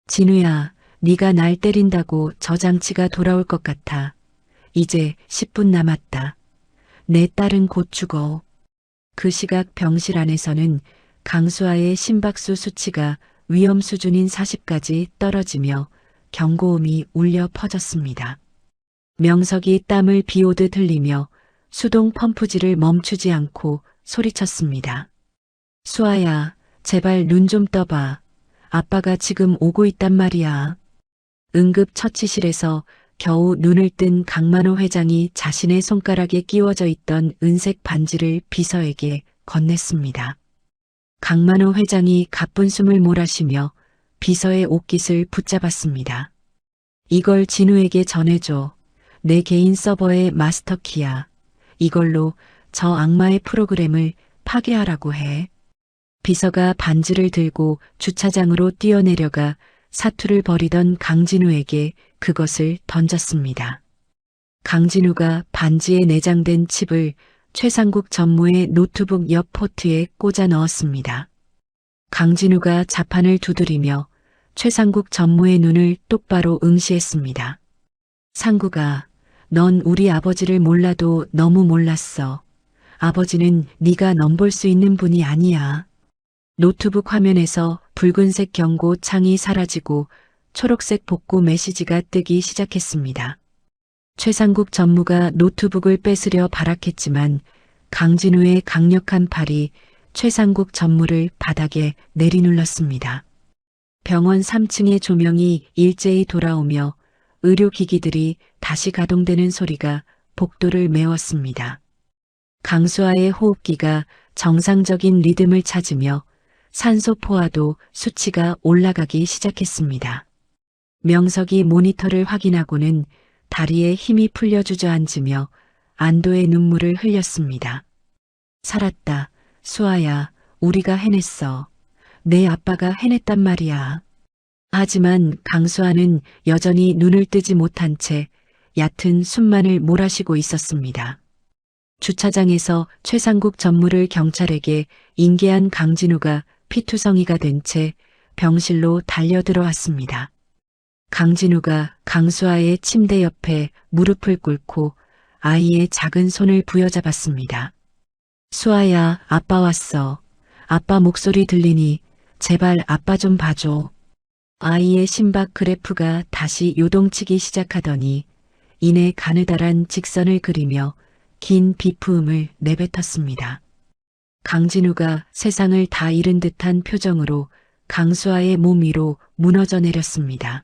진우야, 네가 날 때린다고 저 장치가 돌아올 것 같아. 이제 10분 남았다. 내 딸은 곧 죽어. 그 시각 병실 안에서는 강수아의 심박수 수치가 위험 수준인 40까지 떨어지며 경고음이 울려 퍼졌습니다. 명석이 땀을 비오듯 흘리며 수동 펌프질을 멈추지 않고 소리쳤습니다. 수아야, 제발 눈 좀 떠봐. 아빠가 지금 오고 있단 말이야. 응급처치실에서 겨우 눈을 뜬 강만호 회장이 자신의 손가락에 끼워져 있던 은색 반지를 비서에게 건넸습니다. 강만호 회장이 가쁜 숨을 몰아쉬며 비서의 옷깃을 붙잡았습니다. 이걸 진우에게 전해줘. 내 개인 서버의 마스터키야. 이걸로 저 악마의 프로그램을 파괴하라고 해. 비서가 반지를 들고 주차장으로 뛰어내려가 사투를 벌이던 강진우에게 그것을 던졌습니다. 강진우가 반지에 내장된 칩을 최상국 전무의 노트북 옆 포트에 꽂아 넣었습니다. 강진우가 자판을 두드리며 최상국 전무의 눈을 똑바로 응시했습니다. 상국아, 넌 우리 아버지를 몰라도 너무 몰랐어. 아버지는 네가 넘볼 수 있는 분이 아니야. 노트북 화면에서 붉은색 경고 창이 사라지고 초록색 복구 메시지가 뜨기 시작했습니다. 최상국 전무가 노트북을 뺏으려 발악했지만 강진우의 강력한 팔이 최상국 전무를 바닥에 내리눌렀습니다. 병원 3층의 조명이 일제히 돌아오며 의료기기들이 다시 가동되는 소리가 복도를 메웠습니다. 강수아의 호흡기가 정상적인 리듬을 찾으며 산소 포화도 수치가 올라가기 시작했습니다. 명석이 모니터를 확인하고는 다리에 힘이 풀려 주저앉으며 안도의 눈물을 흘렸습니다. 살았다. 수아야, 우리가 해냈어. 내 아빠가 해냈단 말이야. 하지만 강수아는 여전히 눈을 뜨지 못한 채 얕은 숨만을 몰아쉬고 있었습니다. 주차장에서 최상국 전무를 경찰에게 인계한 강진우가 피투성이가 된 채 병실로 달려들어왔습니다. 강진우가 강수아의 침대 옆에 무릎을 꿇고 아이의 작은 손을 부여잡았습니다. 수아야, 아빠 왔어. 아빠 목소리 들리니 제발 아빠 좀 봐줘. 아이의 심박 그래프가 다시 요동치기 시작하더니 이내 가느다란 직선을 그리며 긴 비프음을 내뱉었습니다. 강진우가 세상을 다 잃은 듯한 표정으로 강수아의 몸 위로 무너져 내렸습니다.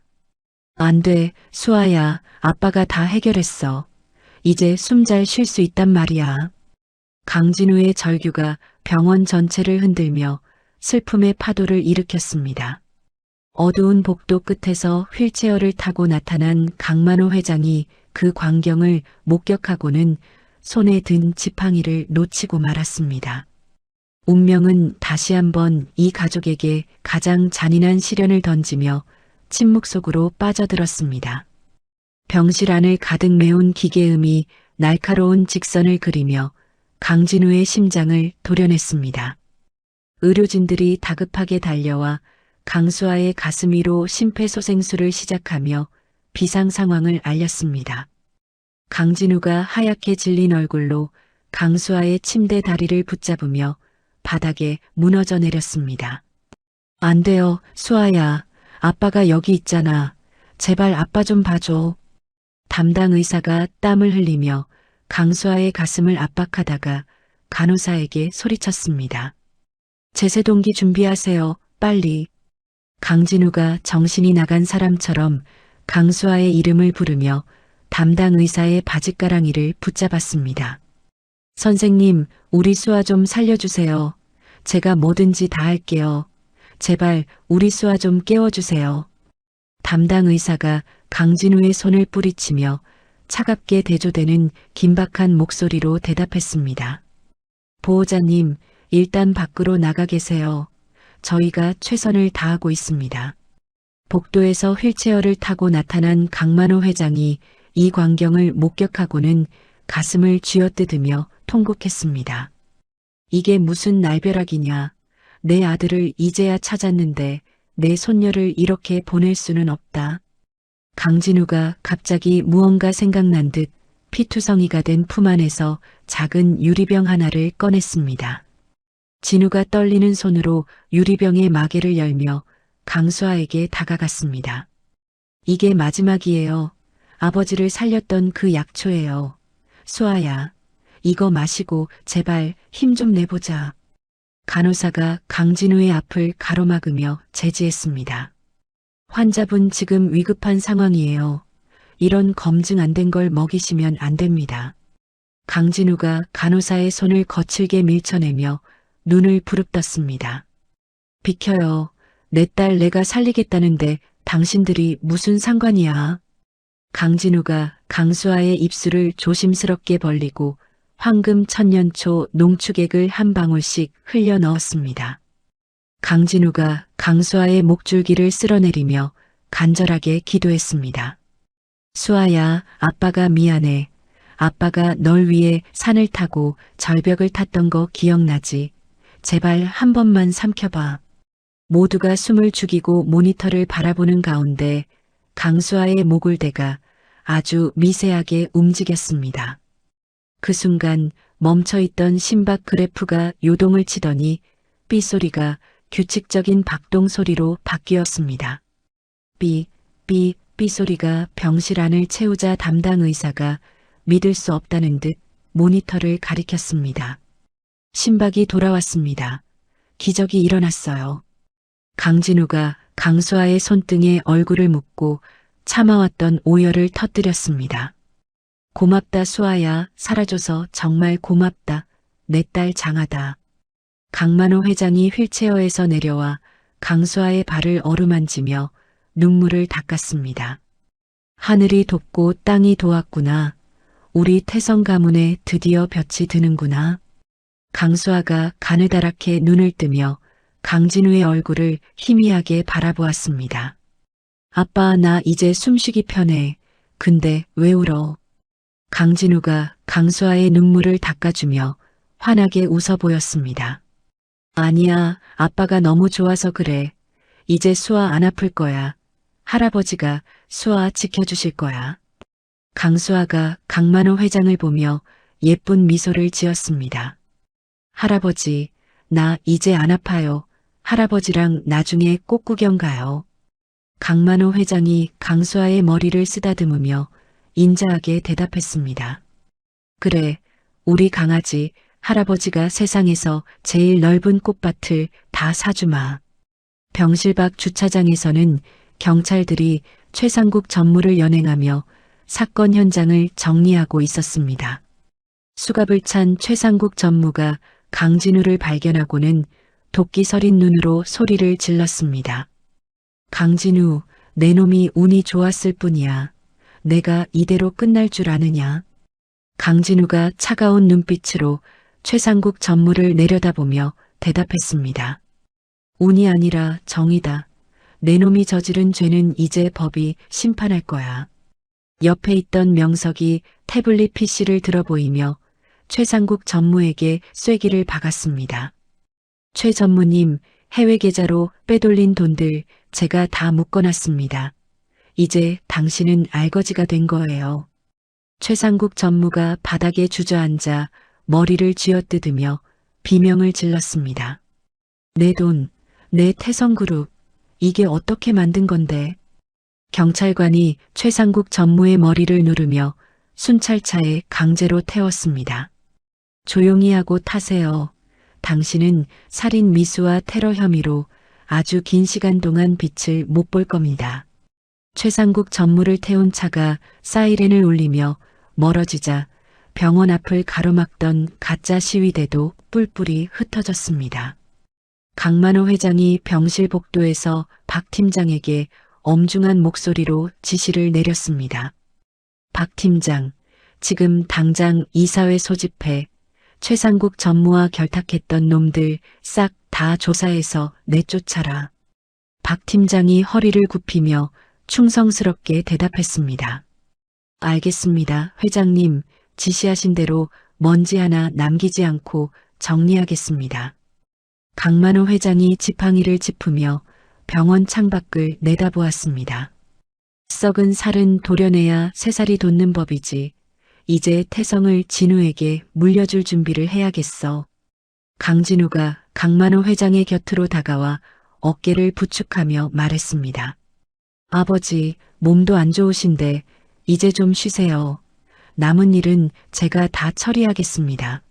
안 돼, 수아야, 아빠가 다 해결했어. 이제 숨 잘 쉴 수 있단 말이야. 강진우의 절규가 병원 전체를 흔들며 슬픔의 파도를 일으켰습니다. 어두운 복도 끝에서 휠체어를 타고 나타난 강만호 회장이 그 광경을 목격하고는 손에 든 지팡이를 놓치고 말았습니다. 운명은 다시 한번 이 가족에게 가장 잔인한 시련을 던지며 침묵 속으로 빠져들었습니다. 병실 안을 가득 메운 기계음이 날카로운 직선을 그리며 강진우의 심장을 도려냈습니다. 의료진들이 다급하게 달려와 강수아의 가슴 위로 심폐소생술을 시작하며 비상 상황을 알렸습니다. 강진우가 하얗게 질린 얼굴로 강수아의 침대 다리를 붙잡으며 바닥에 무너져 내렸습니다. 안 돼요, 수아야. 아빠가 여기 있잖아. 제발 아빠 좀 봐줘. 담당 의사가 땀을 흘리며 강수아의 가슴을 압박하다가 간호사에게 소리쳤습니다. 제세동기 준비하세요, 빨리. 강진우가 정신이 나간 사람처럼 강수아의 이름을 부르며 담당 의사의 바짓가랑이를 붙잡았습니다. 선생님, 우리 수아 좀 살려주세요. 제가 뭐든지 다 할게요. 제발 우리 수아 좀 깨워주세요. 담당 의사가 강진우의 손을 뿌리치며 차갑게 대조되는 긴박한 목소리로 대답했습니다. 보호자님, 일단 밖으로 나가 계세요. 저희가 최선을 다하고 있습니다. 복도에서 휠체어를 타고 나타난 강만호 회장이 이 광경을 목격하고는 가슴을 쥐어뜯으며 통곡했습니다. 이게 무슨 날벼락이냐. 내 아들을 이제야 찾았는데 내 손녀를 이렇게 보낼 수는 없다. 강진우가 갑자기 무언가 생각난 듯 피투성이가 된 품 안에서 작은 유리병 하나를 꺼냈습니다. 진우가 떨리는 손으로 유리병의 마개를 열며 강수아에게 다가갔습니다. 이게 마지막이에요. 아버지를 살렸던 그 약초예요. 수아야, 이거 마시고 제발 힘 좀 내보자. 간호사가 강진우의 앞을 가로막으며 제지했습니다. 환자분 지금 위급한 상황이에요. 이런 검증 안 된 걸 먹이시면 안 됩니다. 강진우가 간호사의 손을 거칠게 밀쳐내며 눈을 부릅떴습니다. 비켜요. 내 딸 내가 살리겠다는데 당신들이 무슨 상관이야. 강진우가 강수아의 입술을 조심스럽게 벌리고 황금 천년초 농축액을 한 방울씩 흘려 넣었습니다. 강진우가 강수아의 목줄기를 쓸어내리며 간절하게 기도했습니다. 수아야, 아빠가 미안해. 아빠가 널 위해 산을 타고 절벽을 탔던 거 기억나지? 제발 한 번만 삼켜봐. 모두가 숨을 죽이고 모니터를 바라보는 가운데 강수아의 목울대가 아주 미세하게 움직였습니다. 그 순간 멈춰있던 심박 그래프가 요동을 치더니 삐소리가 규칙적인 박동 소리로 바뀌었습니다. 삐, 삐, 삐 소리가 병실 안을 채우자 담당 의사가 믿을 수 없다는 듯 모니터를 가리켰습니다. 심박이 돌아왔습니다. 기적이 일어났어요. 강진우가 강수아의 손등에 얼굴을 묻고 참아왔던 오열을 터뜨렸습니다. 고맙다 수아야, 살아줘서 정말 고맙다. 내 딸 장하다. 강만호 회장이 휠체어에서 내려와 강수아의 발을 어루만지며 눈물을 닦았습니다. 하늘이 돕고 땅이 도왔구나. 우리 태성 가문에 드디어 볕이 드는구나. 강수아가 가느다랗게 눈을 뜨며 강진우의 얼굴을 희미하게 바라보았습니다. 아빠, 나 이제 숨쉬기 편해. 근데 왜 울어? 강진우가 강수아의 눈물을 닦아주며 환하게 웃어 보였습니다. 아니야, 아빠가 너무 좋아서 그래. 이제 수아 안 아플 거야. 할아버지가 수아 지켜주실 거야. 강수아가 강만호 회장을 보며 예쁜 미소를 지었습니다. 할아버지, 나 이제 안 아파요. 할아버지랑 나중에 꼭 구경 가요. 강만호 회장이 강수아의 머리를 쓰다듬으며 인자하게 대답했습니다. 그래, 우리 강아지 할아버지가 세상에서 제일 넓은 꽃밭을 다 사주마. 병실 밖 주차장에서는 경찰들이 최상국 전무를 연행하며 사건 현장을 정리하고 있었습니다. 수갑을 찬 최상국 전무가 강진우를 발견하고는 도끼 서린 눈으로 소리를 질렀습니다. 강진우, 내 놈이 운이 좋았을 뿐이야. 내가 이대로 끝날 줄 아느냐. 강진우가 차가운 눈빛으로 최상국 전무를 내려다보며 대답했습니다. 운이 아니라 정이다. 내 놈이 저지른 죄는 이제 법이 심판할 거야. 옆에 있던 명석이 태블릿 PC를 들어 보이며 최상국 전무에게 쐐기를 박았습니다. 최 전무님, 해외 계좌로 빼돌린 돈들 제가 다 묶어놨습니다. 이제 당신은 알거지가 된 거예요. 최상국 전무가 바닥에 주저앉아 머리를 쥐어뜯으며 비명을 질렀습니다. 내 돈, 내 태성그룹, 이게 어떻게 만든 건데? 경찰관이 최상국 전무의 머리를 누르며 순찰차에 강제로 태웠습니다. 조용히 하고 타세요. 당신은 살인 미수와 테러 혐의로 아주 긴 시간 동안 빛을 못 볼 겁니다. 최상국 전무를 태운 차가 사이렌을 울리며 멀어지자 병원 앞을 가로막던 가짜 시위대도 뿔뿔이 흩어졌습니다. 강만호 회장이 병실 복도에서 박 팀장에게 엄중한 목소리로 지시를 내렸습니다. 박 팀장, 지금 당장 이사회 소집해 최상국 전무와 결탁했던 놈들 싹 다 조사해서 내쫓아라. 박 팀장이 허리를 굽히며 충성스럽게 대답했습니다. 알겠습니다, 회장님. 지시하신 대로 먼지 하나 남기지 않고 정리하겠습니다. 강만호 회장이 지팡이를 짚으며 병원 창밖을 내다보았습니다. 썩은 살은 도려내야 새살이 돋는 법이지. 이제 태성을 진우에게 물려줄 준비를 해야겠어. 강진우가 강만호 회장의 곁으로 다가와 어깨를 부축하며 말했습니다. 아버지, 몸도 안 좋으신데 이제 좀 쉬세요. 남은 일은 제가 다 처리하겠습니다.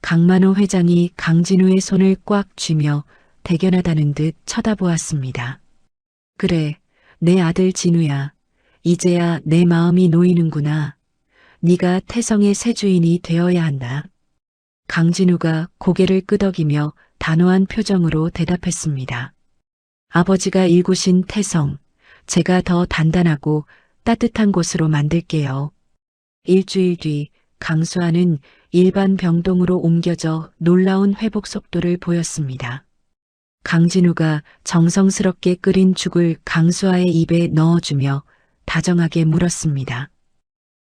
강만호 회장이 강진우의 손을 꽉 쥐며 대견하다는 듯 쳐다보았습니다. 그래, 내 아들 진우야. 이제야 내 마음이 놓이는구나. 네가 태성의 새 주인이 되어야 한다. 강진우가 고개를 끄덕이며 단호한 표정으로 대답했습니다. 아버지가 일구신 태성, 제가 더 단단하고 따뜻한 곳으로 만들게요. 일주일 뒤 강수아는 일반 병동으로 옮겨져 놀라운 회복 속도를 보였습니다. 강진우가 정성스럽게 끓인 죽을 강수아의 입에 넣어주며 다정하게 물었습니다.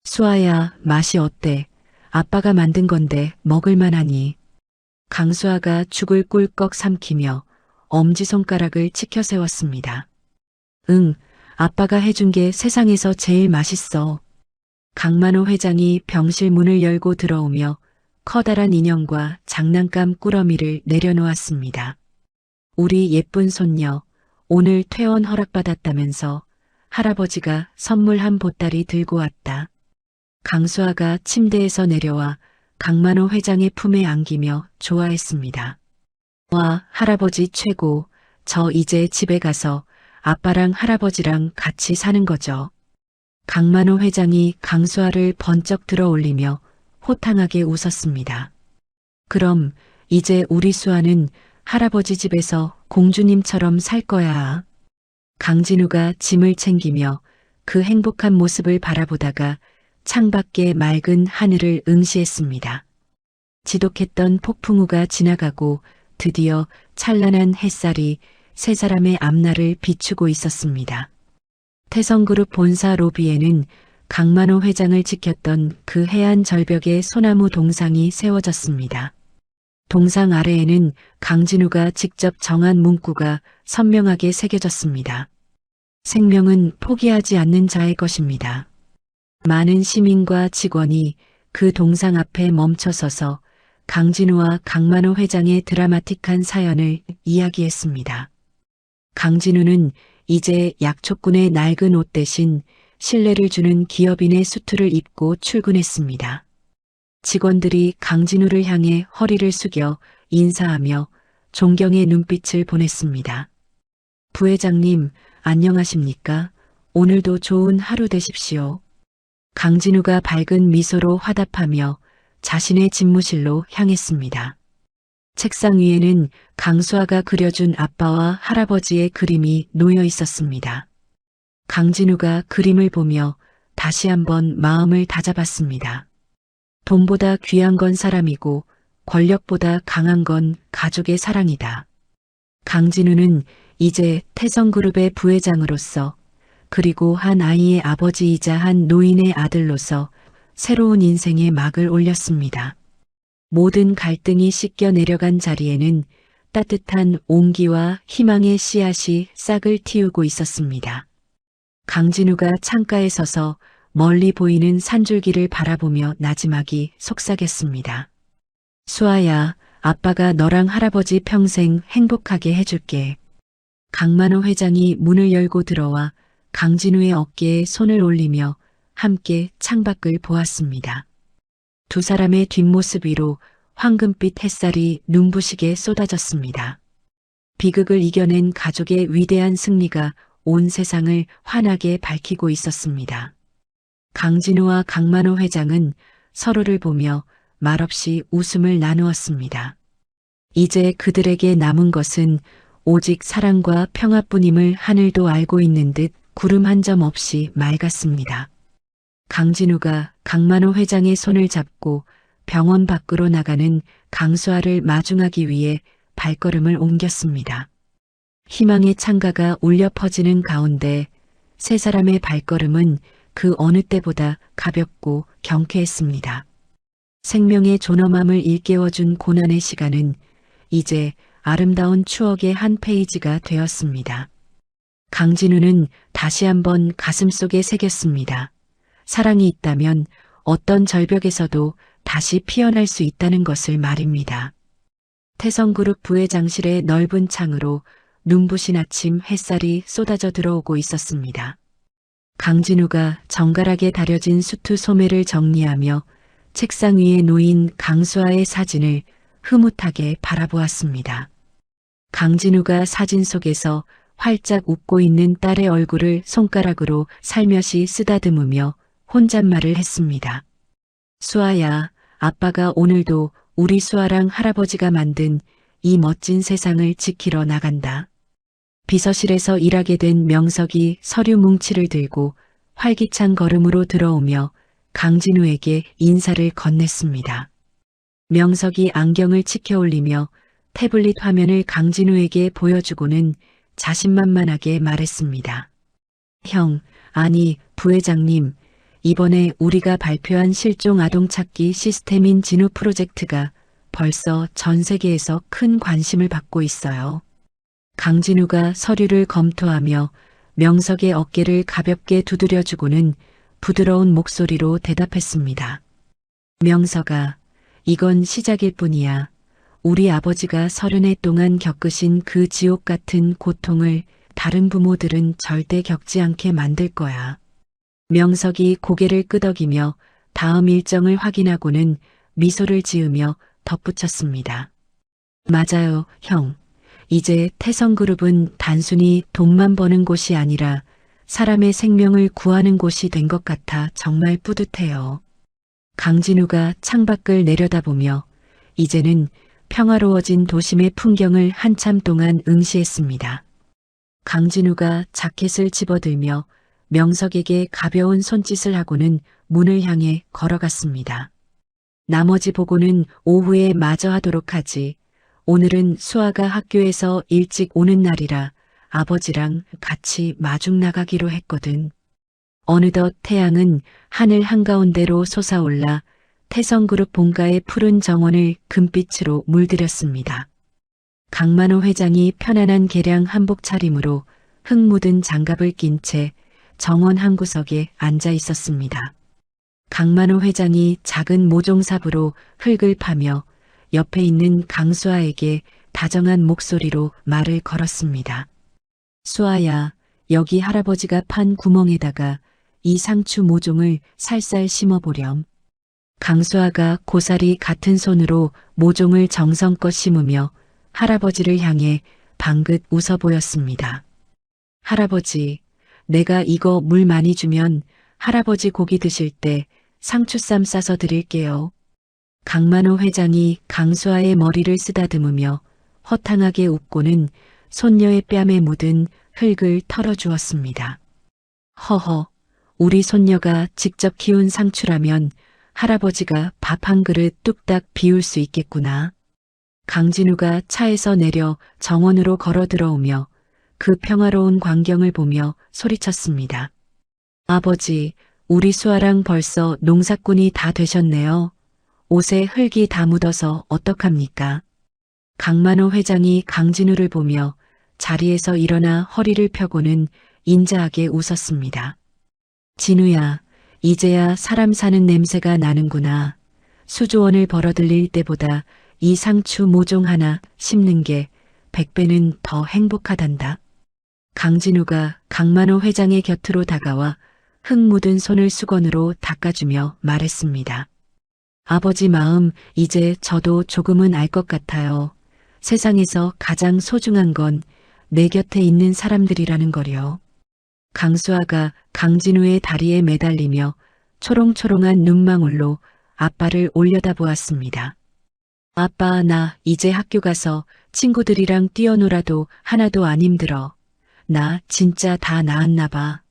수아야, 맛이 어때? 아빠가 만든 건데 먹을만하니? 강수아가 죽을 꿀꺽 삼키며 엄지손가락을 치켜 세웠습니다. 응, 아빠가 해준 게 세상에서 제일 맛있어. 강만호 회장이 병실 문을 열고 들어오며 커다란 인형과 장난감 꾸러미를 내려놓았습니다. 우리 예쁜 손녀, 오늘 퇴원 허락받았다면서 할아버지가 선물 한 보따리 들고 왔다. 강수아가 침대에서 내려와 강만호 회장의 품에 안기며 좋아했습니다. 와, 할아버지 최고. 저 이제 집에 가서 아빠랑 할아버지랑 같이 사는 거죠. 강만호 회장이 강수아를 번쩍 들어 올리며 호탕하게 웃었습니다. 그럼 이제 우리 수아는 할아버지 집에서 공주님처럼 살 거야. 강진우가 짐을 챙기며 그 행복한 모습을 바라보다가 창밖의 맑은 하늘을 응시했습니다. 지독했던 폭풍우가 지나가고 드디어 찬란한 햇살이 세 사람의 앞날을 비추고 있었습니다. 태성그룹 본사 로비에는 강만호 회장을 지켰던 그 해안 절벽의 소나무 동상이 세워졌습니다. 동상 아래에는 강진우가 직접 정한 문구가 선명하게 새겨졌습니다. 생명은 포기하지 않는 자의 것입니다. 많은 시민과 직원이 그 동상 앞에 멈춰서서 강진우와 강만호 회장의 드라마틱한 사연을 이야기했습니다. 강진우는 이제 약초꾼의 낡은 옷 대신 신뢰를 주는 기업인의 수트를 입고 출근했습니다. 직원들이 강진우를 향해 허리를 숙여 인사하며 존경의 눈빛을 보냈습니다. 부회장님, 안녕하십니까? 오늘도 좋은 하루 되십시오. 강진우가 밝은 미소로 화답하며 자신의 집무실로 향했습니다. 책상 위에는 강수아가 그려준 아빠와 할아버지의 그림이 놓여 있었습니다. 강진우가 그림을 보며 다시 한번 마음을 다잡았습니다. 돈보다 귀한 건 사람이고 권력보다 강한 건 가족의 사랑이다. 강진우는 이제 태성그룹의 부회장으로서 그리고 한 아이의 아버지이자 한 노인의 아들로서 새로운 인생의 막을 올렸습니다. 모든 갈등이 씻겨 내려간 자리에는 따뜻한 온기와 희망의 씨앗이 싹을 틔우고 있었습니다. 강진우가 창가에 서서 멀리 보이는 산줄기를 바라보며 나지막이 속삭였습니다. 수아야, 아빠가 너랑 할아버지 평생 행복하게 해줄게. 강만호 회장이 문을 열고 들어와 강진우의 어깨에 손을 올리며 함께 창밖을 보았습니다. 두 사람의 뒷모습 위로 황금빛 햇살이 눈부시게 쏟아졌습니다. 비극을 이겨낸 가족의 위대한 승리가 온 세상을 환하게 밝히고 있었습니다. 강진우와 강만호 회장은 서로를 보며 말없이 웃음을 나누었습니다. 이제 그들에게 남은 것은 오직 사랑과 평화뿐임을 하늘도 알고 있는 듯 구름 한 점 없이 맑았습니다. 강진우가 강만호 회장의 손을 잡고 병원 밖으로 나가는 강수아를 마중하기 위해 발걸음을 옮겼습니다. 희망의 창가가 울려 퍼지는 가운데 세 사람의 발걸음은 그 어느 때보다 가볍고 경쾌했습니다. 생명의 존엄함을 일깨워준 고난의 시간은 이제 아름다운 추억의 한 페이지가 되었습니다. 강진우는 다시 한번 가슴속에 새겼습니다. 사랑이 있다면 어떤 절벽에서도 다시 피어날 수 있다는 것을 말입니다. 태성그룹 부회장실의 넓은 창으로 눈부신 아침 햇살이 쏟아져 들어오고 있었습니다. 강진우가 정갈하게 다려진 수트 소매를 정리하며 책상 위에 놓인 강수아의 사진을 흐뭇하게 바라보았습니다. 강진우가 사진 속에서 활짝 웃고 있는 딸의 얼굴을 손가락으로 살며시 쓰다듬으며 혼잣말을 했습니다. 수아야, 아빠가 오늘도 우리 수아랑 할아버지가 만든 이 멋진 세상을 지키러 나간다. 비서실에서 일하게 된 명석이 서류 뭉치를 들고 활기찬 걸음으로 들어오며 강진우에게 인사를 건넸습니다. 명석이 안경을 치켜 올리며 태블릿 화면을 강진우에게 보여주고는 자신만만하게 말했습니다. 형, 아니 부회장님, 이번에 우리가 발표한 실종 아동 찾기 시스템인 진우 프로젝트가 벌써 전 세계에서 큰 관심을 받고 있어요. 강진우가 서류를 검토하며 명석의 어깨를 가볍게 두드려주고는 부드러운 목소리로 대답했습니다. 명석아, 이건 시작일 뿐이야. 우리 아버지가 30해 동안 겪으신 그 지옥 같은 고통을 다른 부모들은 절대 겪지 않게 만들 거야. 명석이 고개를 끄덕이며 다음 일정을 확인하고는 미소를 지으며 덧붙였습니다. 맞아요, 형. 이제 태성그룹은 단순히 돈만 버는 곳이 아니라 사람의 생명을 구하는 곳이 된 것 같아 정말 뿌듯해요. 강진우가 창밖을 내려다보며 이제는 평화로워진 도심의 풍경을 한참 동안 응시했습니다. 강진우가 자켓을 집어들며 명석에게 가벼운 손짓을 하고는 문을 향해 걸어갔습니다. 나머지 보고는 오후에 마저 하도록 하지. 오늘은 수아가 학교에서 일찍 오는 날이라 아버지랑 같이 마중 나가기로 했거든. 어느덧 태양은 하늘 한가운데로 솟아올라 태성그룹 본가의 푸른 정원을 금빛으로 물들였습니다. 강만호 회장이 편안한 개량 한복 차림으로 흙 묻은 장갑을 낀 채 정원 한 구석에 앉아 있었습니다. 강만호 회장이 작은 모종삽으로 흙을 파며 옆에 있는 강수아에게 다정한 목소리로 말을 걸었습니다. 수아야, 여기 할아버지가 판 구멍에다가 이 상추 모종을 살살 심어보렴. 강수아가 고사리 같은 손으로 모종을 정성껏 심으며 할아버지를 향해 방긋 웃어 보였습니다. 할아버지, 내가 이거 물 많이 주면 할아버지 고기 드실 때 상추쌈 싸서 드릴게요. 강만호 회장이 강수아의 머리를 쓰다듬으며 허탕하게 웃고는 손녀의 뺨에 묻은 흙을 털어주었습니다. 허허, 우리 손녀가 직접 키운 상추라면 할아버지가 밥 한 그릇 뚝딱 비울 수 있겠구나. 강진우가 차에서 내려 정원으로 걸어 들어오며 그 평화로운 광경을 보며 소리쳤습니다. 아버지, 우리 수아랑 벌써 농사꾼이 다 되셨네요. 옷에 흙이 다 묻어서 어떡합니까? 강만호 회장이 강진우를 보며 자리에서 일어나 허리를 펴고는 인자하게 웃었습니다. 진우야, 이제야 사람 사는 냄새가 나는구나. 수조원을 벌어들일 때보다 이 상추 모종 하나 심는 게 100배는 더 행복하단다. 강진우가 강만호 회장의 곁으로 다가와 흙 묻은 손을 수건으로 닦아주며 말했습니다. 아버지 마음 이제 저도 조금은 알 것 같아요. 세상에서 가장 소중한 건 내 곁에 있는 사람들이라는 거요. 강수아가 강진우의 다리에 매달리며 초롱초롱한 눈망울로 아빠를 올려다보았습니다. 아빠, 나 이제 학교 가서 친구들이랑 뛰어놀아도 하나도 안 힘들어. 나 진짜 다 나았나 봐.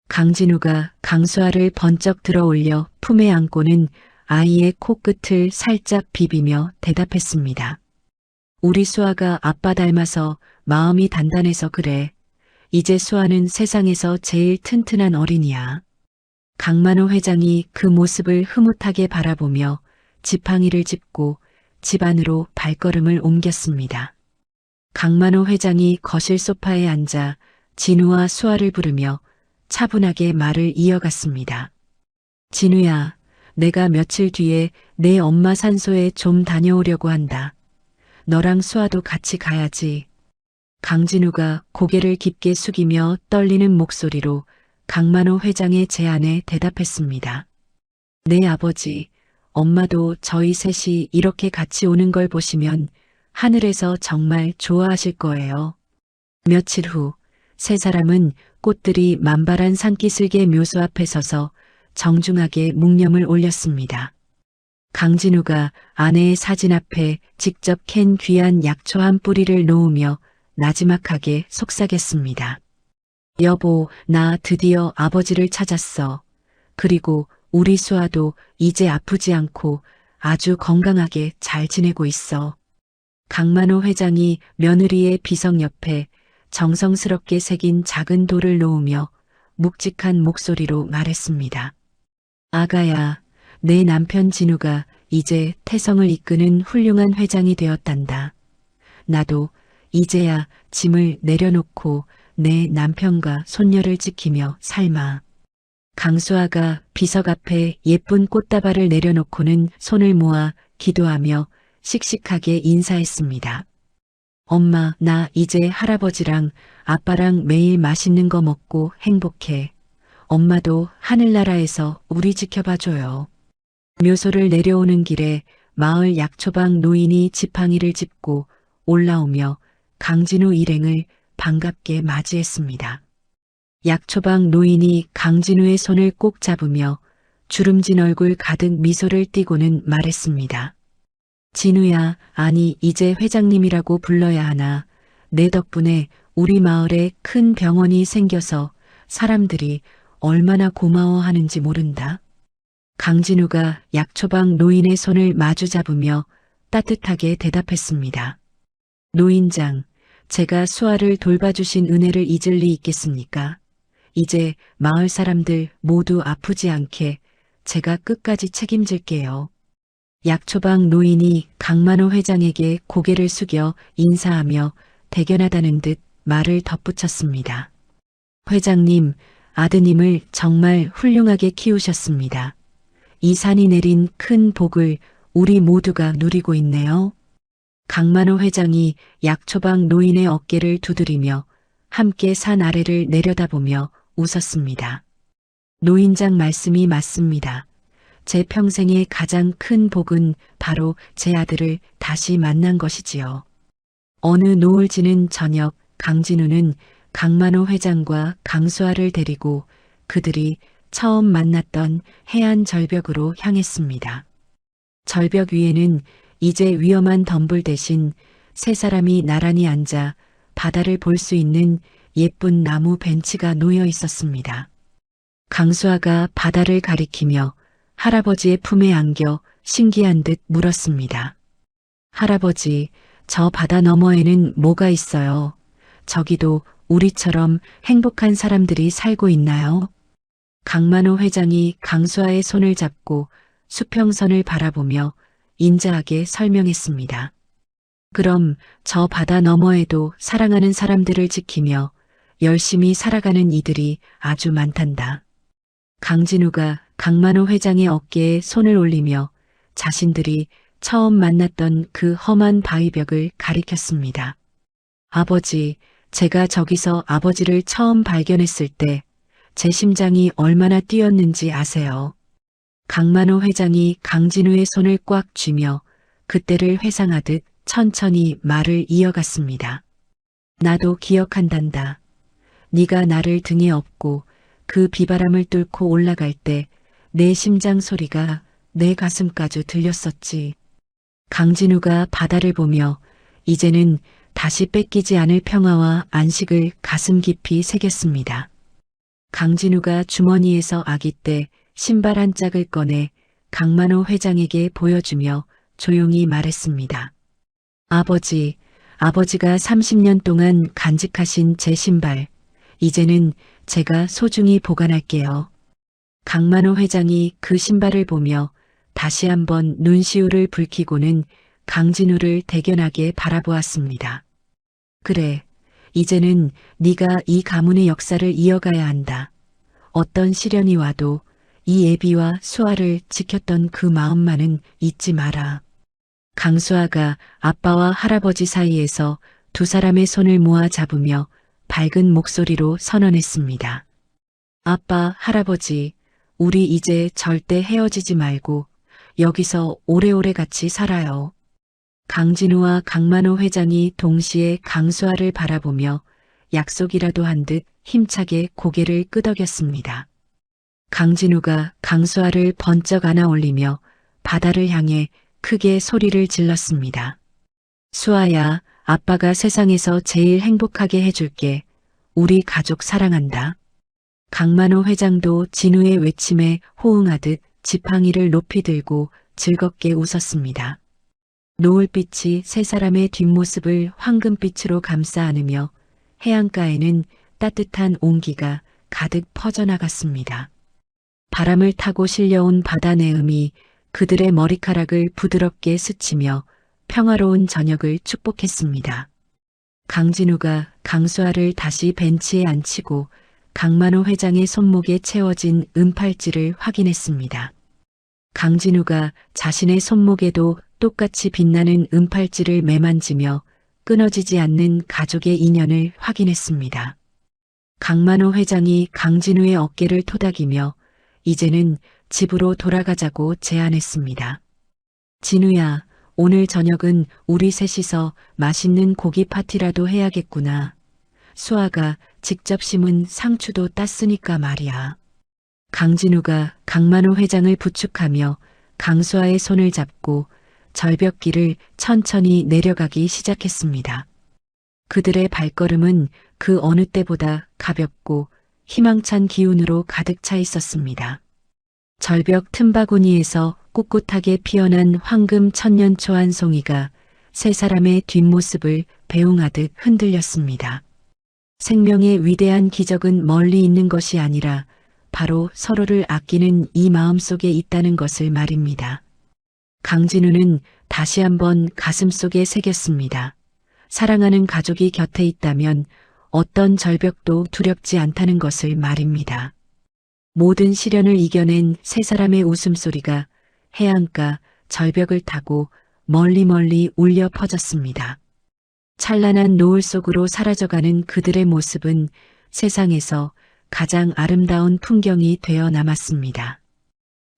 강진우가 강수아를 번쩍 들어 올려 품에 안고는 아이의 코끝을 살짝 비비며 대답했습니다. 우리 수아가 아빠 닮아서 마음이 단단해서 그래. 이제 수아는 세상에서 제일 튼튼한 어린이야. 강만호 회장이 그 모습을 흐뭇하게 바라보며 지팡이를 짚고 집 안으로 발걸음을 옮겼습니다. 강만호 회장이 거실 소파에 앉아 진우와 수아를 부르며 차분하게 말을 이어갔습니다. 진우야, 내가 며칠 뒤에 내 엄마 산소에 좀 다녀오려고 한다. 너랑 수아도 같이 가야지. 강진우가 고개를 깊게 숙이며 떨리는 목소리로 강만호 회장의 제안에 대답했습니다. 네 아버지, 엄마도 저희 셋이 이렇게 같이 오는 걸 보시면 하늘에서 정말 좋아하실 거예요. 며칠 후 세 사람은 꽃들이 만발한 산기슭의 묘소 앞에 서서 정중하게 묵념을 올렸습니다. 강진우가 아내의 사진 앞에 직접 캔 귀한 약초 한 뿌리를 놓으며 나지막하게 속삭였습니다. 여보, 나 드디어 아버지를 찾았어. 그리고 우리 수아도 이제 아프지 않고 아주 건강하게 잘 지내고 있어. 강만호 회장이 며느리의 비석 옆에 정성스럽게 새긴 작은 돌을 놓으며 묵직한 목소리로 말했습니다. 아가야, 내 남편 진우가 이제 태성을 이끄는 훌륭한 회장이 되었단다. 나도 이제야 짐을 내려놓고 내 남편과 손녀를 지키며 살마. 강수아가 비석 앞에 예쁜 꽃다발을 내려놓고는 손을 모아 기도하며 씩씩하게 인사했습니다. 엄마, 나 이제 할아버지랑 아빠랑 매일 맛있는 거 먹고 행복해. 엄마도 하늘나라에서 우리 지켜봐줘요. 묘소를 내려오는 길에 마을 약초방 노인이 지팡이를 짚고 올라오며 강진우 일행을 반갑게 맞이했습니다. 약초방 노인이 강진우의 손을 꼭 잡으며 주름진 얼굴 가득 미소를 띠고는 말했습니다. 진우야, 아니 이제 회장님이라고 불러야 하나. 내 덕분에 우리 마을에 큰 병원이 생겨서 사람들이 얼마나 고마워하는지 모른다. 강진우가 약초방 노인의 손을 마주 잡으며 따뜻하게 대답했습니다. 노인장, 제가 수아를 돌봐주신 은혜를 잊을 리 있겠습니까? 이제 마을 사람들 모두 아프지 않게 제가 끝까지 책임질게요. 약초방 노인이 강만호 회장에게 고개를 숙여 인사하며 대견하다는 듯 말을 덧붙였습니다. 회장님, 아드님을 정말 훌륭하게 키우셨습니다. 이 산이 내린 큰 복을 우리 모두가 누리고 있네요. 강만호 회장이 약초방 노인의 어깨를 두드리며 함께 산 아래를 내려다보며 웃었습니다. 노인장 말씀이 맞습니다. 제 평생의 가장 큰 복은 바로 제 아들을 다시 만난 것이지요. 어느 노을 지는 저녁 강진우는 강만호 회장과 강수아를 데리고 그들이 처음 만났던 해안 절벽으로 향했습니다. 절벽 위에는 이제 위험한 덤불 대신 세 사람이 나란히 앉아 바다를 볼 수 있는 예쁜 나무 벤치가 놓여 있었습니다. 강수아가 바다를 가리키며 할아버지의 품에 안겨 신기한 듯 물었습니다. 할아버지, 저 바다 너머에는 뭐가 있어요? 저기도 우리처럼 행복한 사람들이 살고 있나요? 강만호 회장이 강수아의 손을 잡고 수평선을 바라보며 인자하게 설명했습니다. 그럼 저 바다 너머에도 사랑하는 사람들을 지키며 열심히 살아가는 이들이 아주 많단다. 강진우가 강만호 회장의 어깨에 손을 올리며 자신들이 처음 만났던 그 험한 바위벽을 가리켰습니다. 아버지, 제가 저기서 아버지를 처음 발견했을 때 제 심장이 얼마나 뛰었는지 아세요? 강만호 회장이 강진우의 손을 꽉 쥐며 그때를 회상하듯 천천히 말을 이어갔습니다. 나도 기억한단다. 네가 나를 등에 업고 그 비바람을 뚫고 올라갈 때 내 심장 소리가 내 가슴까지 들렸었지. 강진우가 바다를 보며 이제는 다시 뺏기지 않을 평화와 안식을 가슴 깊이 새겼습니다. 강진우가 주머니에서 아기 때 신발 한 짝을 꺼내 강만호 회장에게 보여주며 조용히 말했습니다. 아버지, 아버지가 30년 동안 간직하신 제 신발, 이제는 제가 소중히 보관할게요. 강만호 회장이 그 신발을 보며 다시 한번 눈시울을 붉히고는 강진우를 대견하게 바라보았습니다. 그래, 이제는 네가 이 가문의 역사를 이어가야 한다. 어떤 시련이 와도 이 애비와 수아를 지켰던 그 마음만은 잊지 마라. 강수아가 아빠와 할아버지 사이에서 두 사람의 손을 모아 잡으며 밝은 목소리로 선언했습니다. 아빠, 할아버지, 우리 이제 절대 헤어지지 말고 여기서 오래오래 같이 살아요. 강진우와 강만호 회장이 동시에 강수아를 바라보며 약속이라도 한 듯 힘차게 고개를 끄덕였습니다. 강진우가 강수아를 번쩍 안아 올리며 바다를 향해 크게 소리를 질렀습니다. 수아야, 아빠가 세상에서 제일 행복하게 해줄게. 우리 가족 사랑한다. 강만호 회장도 진우의 외침에 호응하듯 지팡이를 높이 들고 즐겁게 웃었습니다. 노을빛이 세 사람의 뒷모습을 황금빛으로 감싸 안으며 해안가에는 따뜻한 온기가 가득 퍼져나갔습니다. 바람을 타고 실려온 바다 내음이 그들의 머리카락을 부드럽게 스치며 평화로운 저녁을 축복했습니다. 강진우가 강수아를 다시 벤치에 앉히고 강만호 회장의 손목에 채워진 은팔찌를 확인했습니다. 강진우가 자신의 손목에도 똑같이 빛나는 은팔찌를 매만지며 끊어지지 않는 가족의 인연을 확인했습니다. 강만호 회장이 강진우의 어깨를 토닥이며 이제는 집으로 돌아가자고 제안했습니다. 진우야, 오늘 저녁은 우리 셋이서 맛있는 고기 파티라도 해야겠구나. 수아가 직접 심은 상추도 땄으니까 말이야. 강진우가 강만호 회장을 부축하며 강수아의 손을 잡고 절벽길을 천천히 내려가기 시작했습니다. 그들의 발걸음은 그 어느 때보다 가볍고 희망찬 기운으로 가득 차 있었습니다. 절벽 틈바구니에서 꿋꿋하게 피어난 황금 천년초 한 송이가 세 사람의 뒷모습을 배웅하듯 흔들렸습니다. 생명의 위대한 기적은 멀리 있는 것이 아니라 바로 서로를 아끼는 이 마음 속에 있다는 것을 말입니다. 강진우는 다시 한번 가슴속에 새겼습니다. 사랑하는 가족이 곁에 있다면 어떤 절벽도 두렵지 않다는 것을 말입니다. 모든 시련을 이겨낸 세 사람의 웃음소리가 해안가 절벽을 타고 멀리 울려 퍼졌습니다. 찬란한 노을 속으로 사라져가는 그들의 모습은 세상에서 가장 아름다운 풍경이 되어 남았습니다.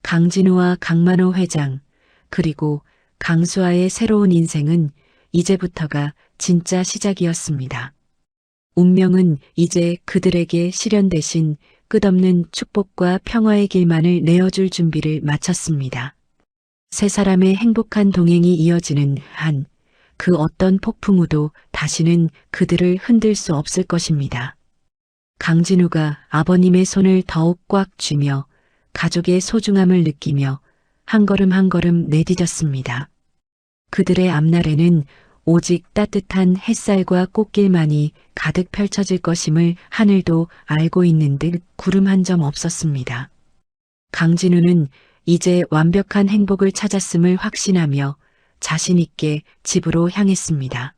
강진우와 강만호 회장, 그리고 강수아의 새로운 인생은 이제부터가 진짜 시작이었습니다. 운명은 이제 그들에게 시련 대신 끝없는 축복과 평화의 길만을 내어줄 준비를 마쳤습니다. 세 사람의 행복한 동행이 이어지는 한, 그 어떤 폭풍우도 다시는 그들을 흔들 수 없을 것입니다. 강진우가 아버님의 손을 더욱 꽉 쥐며 가족의 소중함을 느끼며 한 걸음 한 걸음 내디뎠습니다. 그들의 앞날에는 오직 따뜻한 햇살과 꽃길만이 가득 펼쳐질 것임을 하늘도 알고 있는 듯 구름 한 점 없었습니다. 강진우는 이제 완벽한 행복을 찾았음을 확신하며 자신 있게 집으로 향했습니다.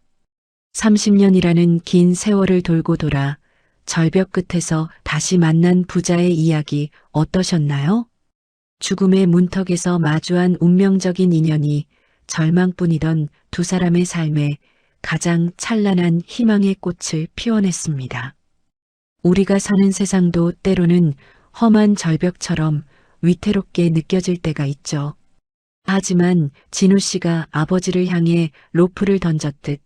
30년이라는 긴 세월을 돌고 돌아 절벽 끝에서 다시 만난 부자의 이야기 어떠셨나요? 죽음의 문턱에서 마주한 운명적인 인연이 절망뿐이던 두 사람의 삶에 가장 찬란한 희망의 꽃을 피워냈습니다. 우리가 사는 세상도 때로는 험한 절벽처럼 위태롭게 느껴질 때가 있죠. 하지만 진우 씨가 아버지를 향해 로프를 던졌듯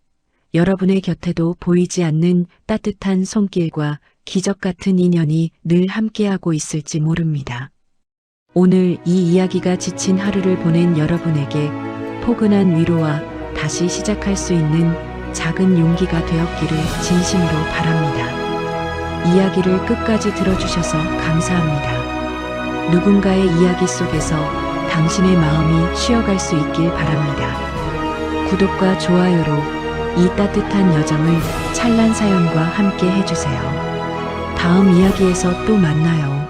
여러분의 곁에도 보이지 않는 따뜻한 손길과 기적 같은 인연이 늘 함께하고 있을지 모릅니다. 오늘 이 이야기가 지친 하루를 보낸 여러분에게 포근한 위로와 다시 시작할 수 있는 작은 용기가 되었기를 진심으로 바랍니다. 이야기를 끝까지 들어주셔서 감사합니다. 누군가의 이야기 속에서 당신의 마음이 쉬어갈 수 있길 바랍니다. 구독과 좋아요로 이 따뜻한 여정을 찬란 사연과 함께 해주세요. 다음 이야기에서 또 만나요.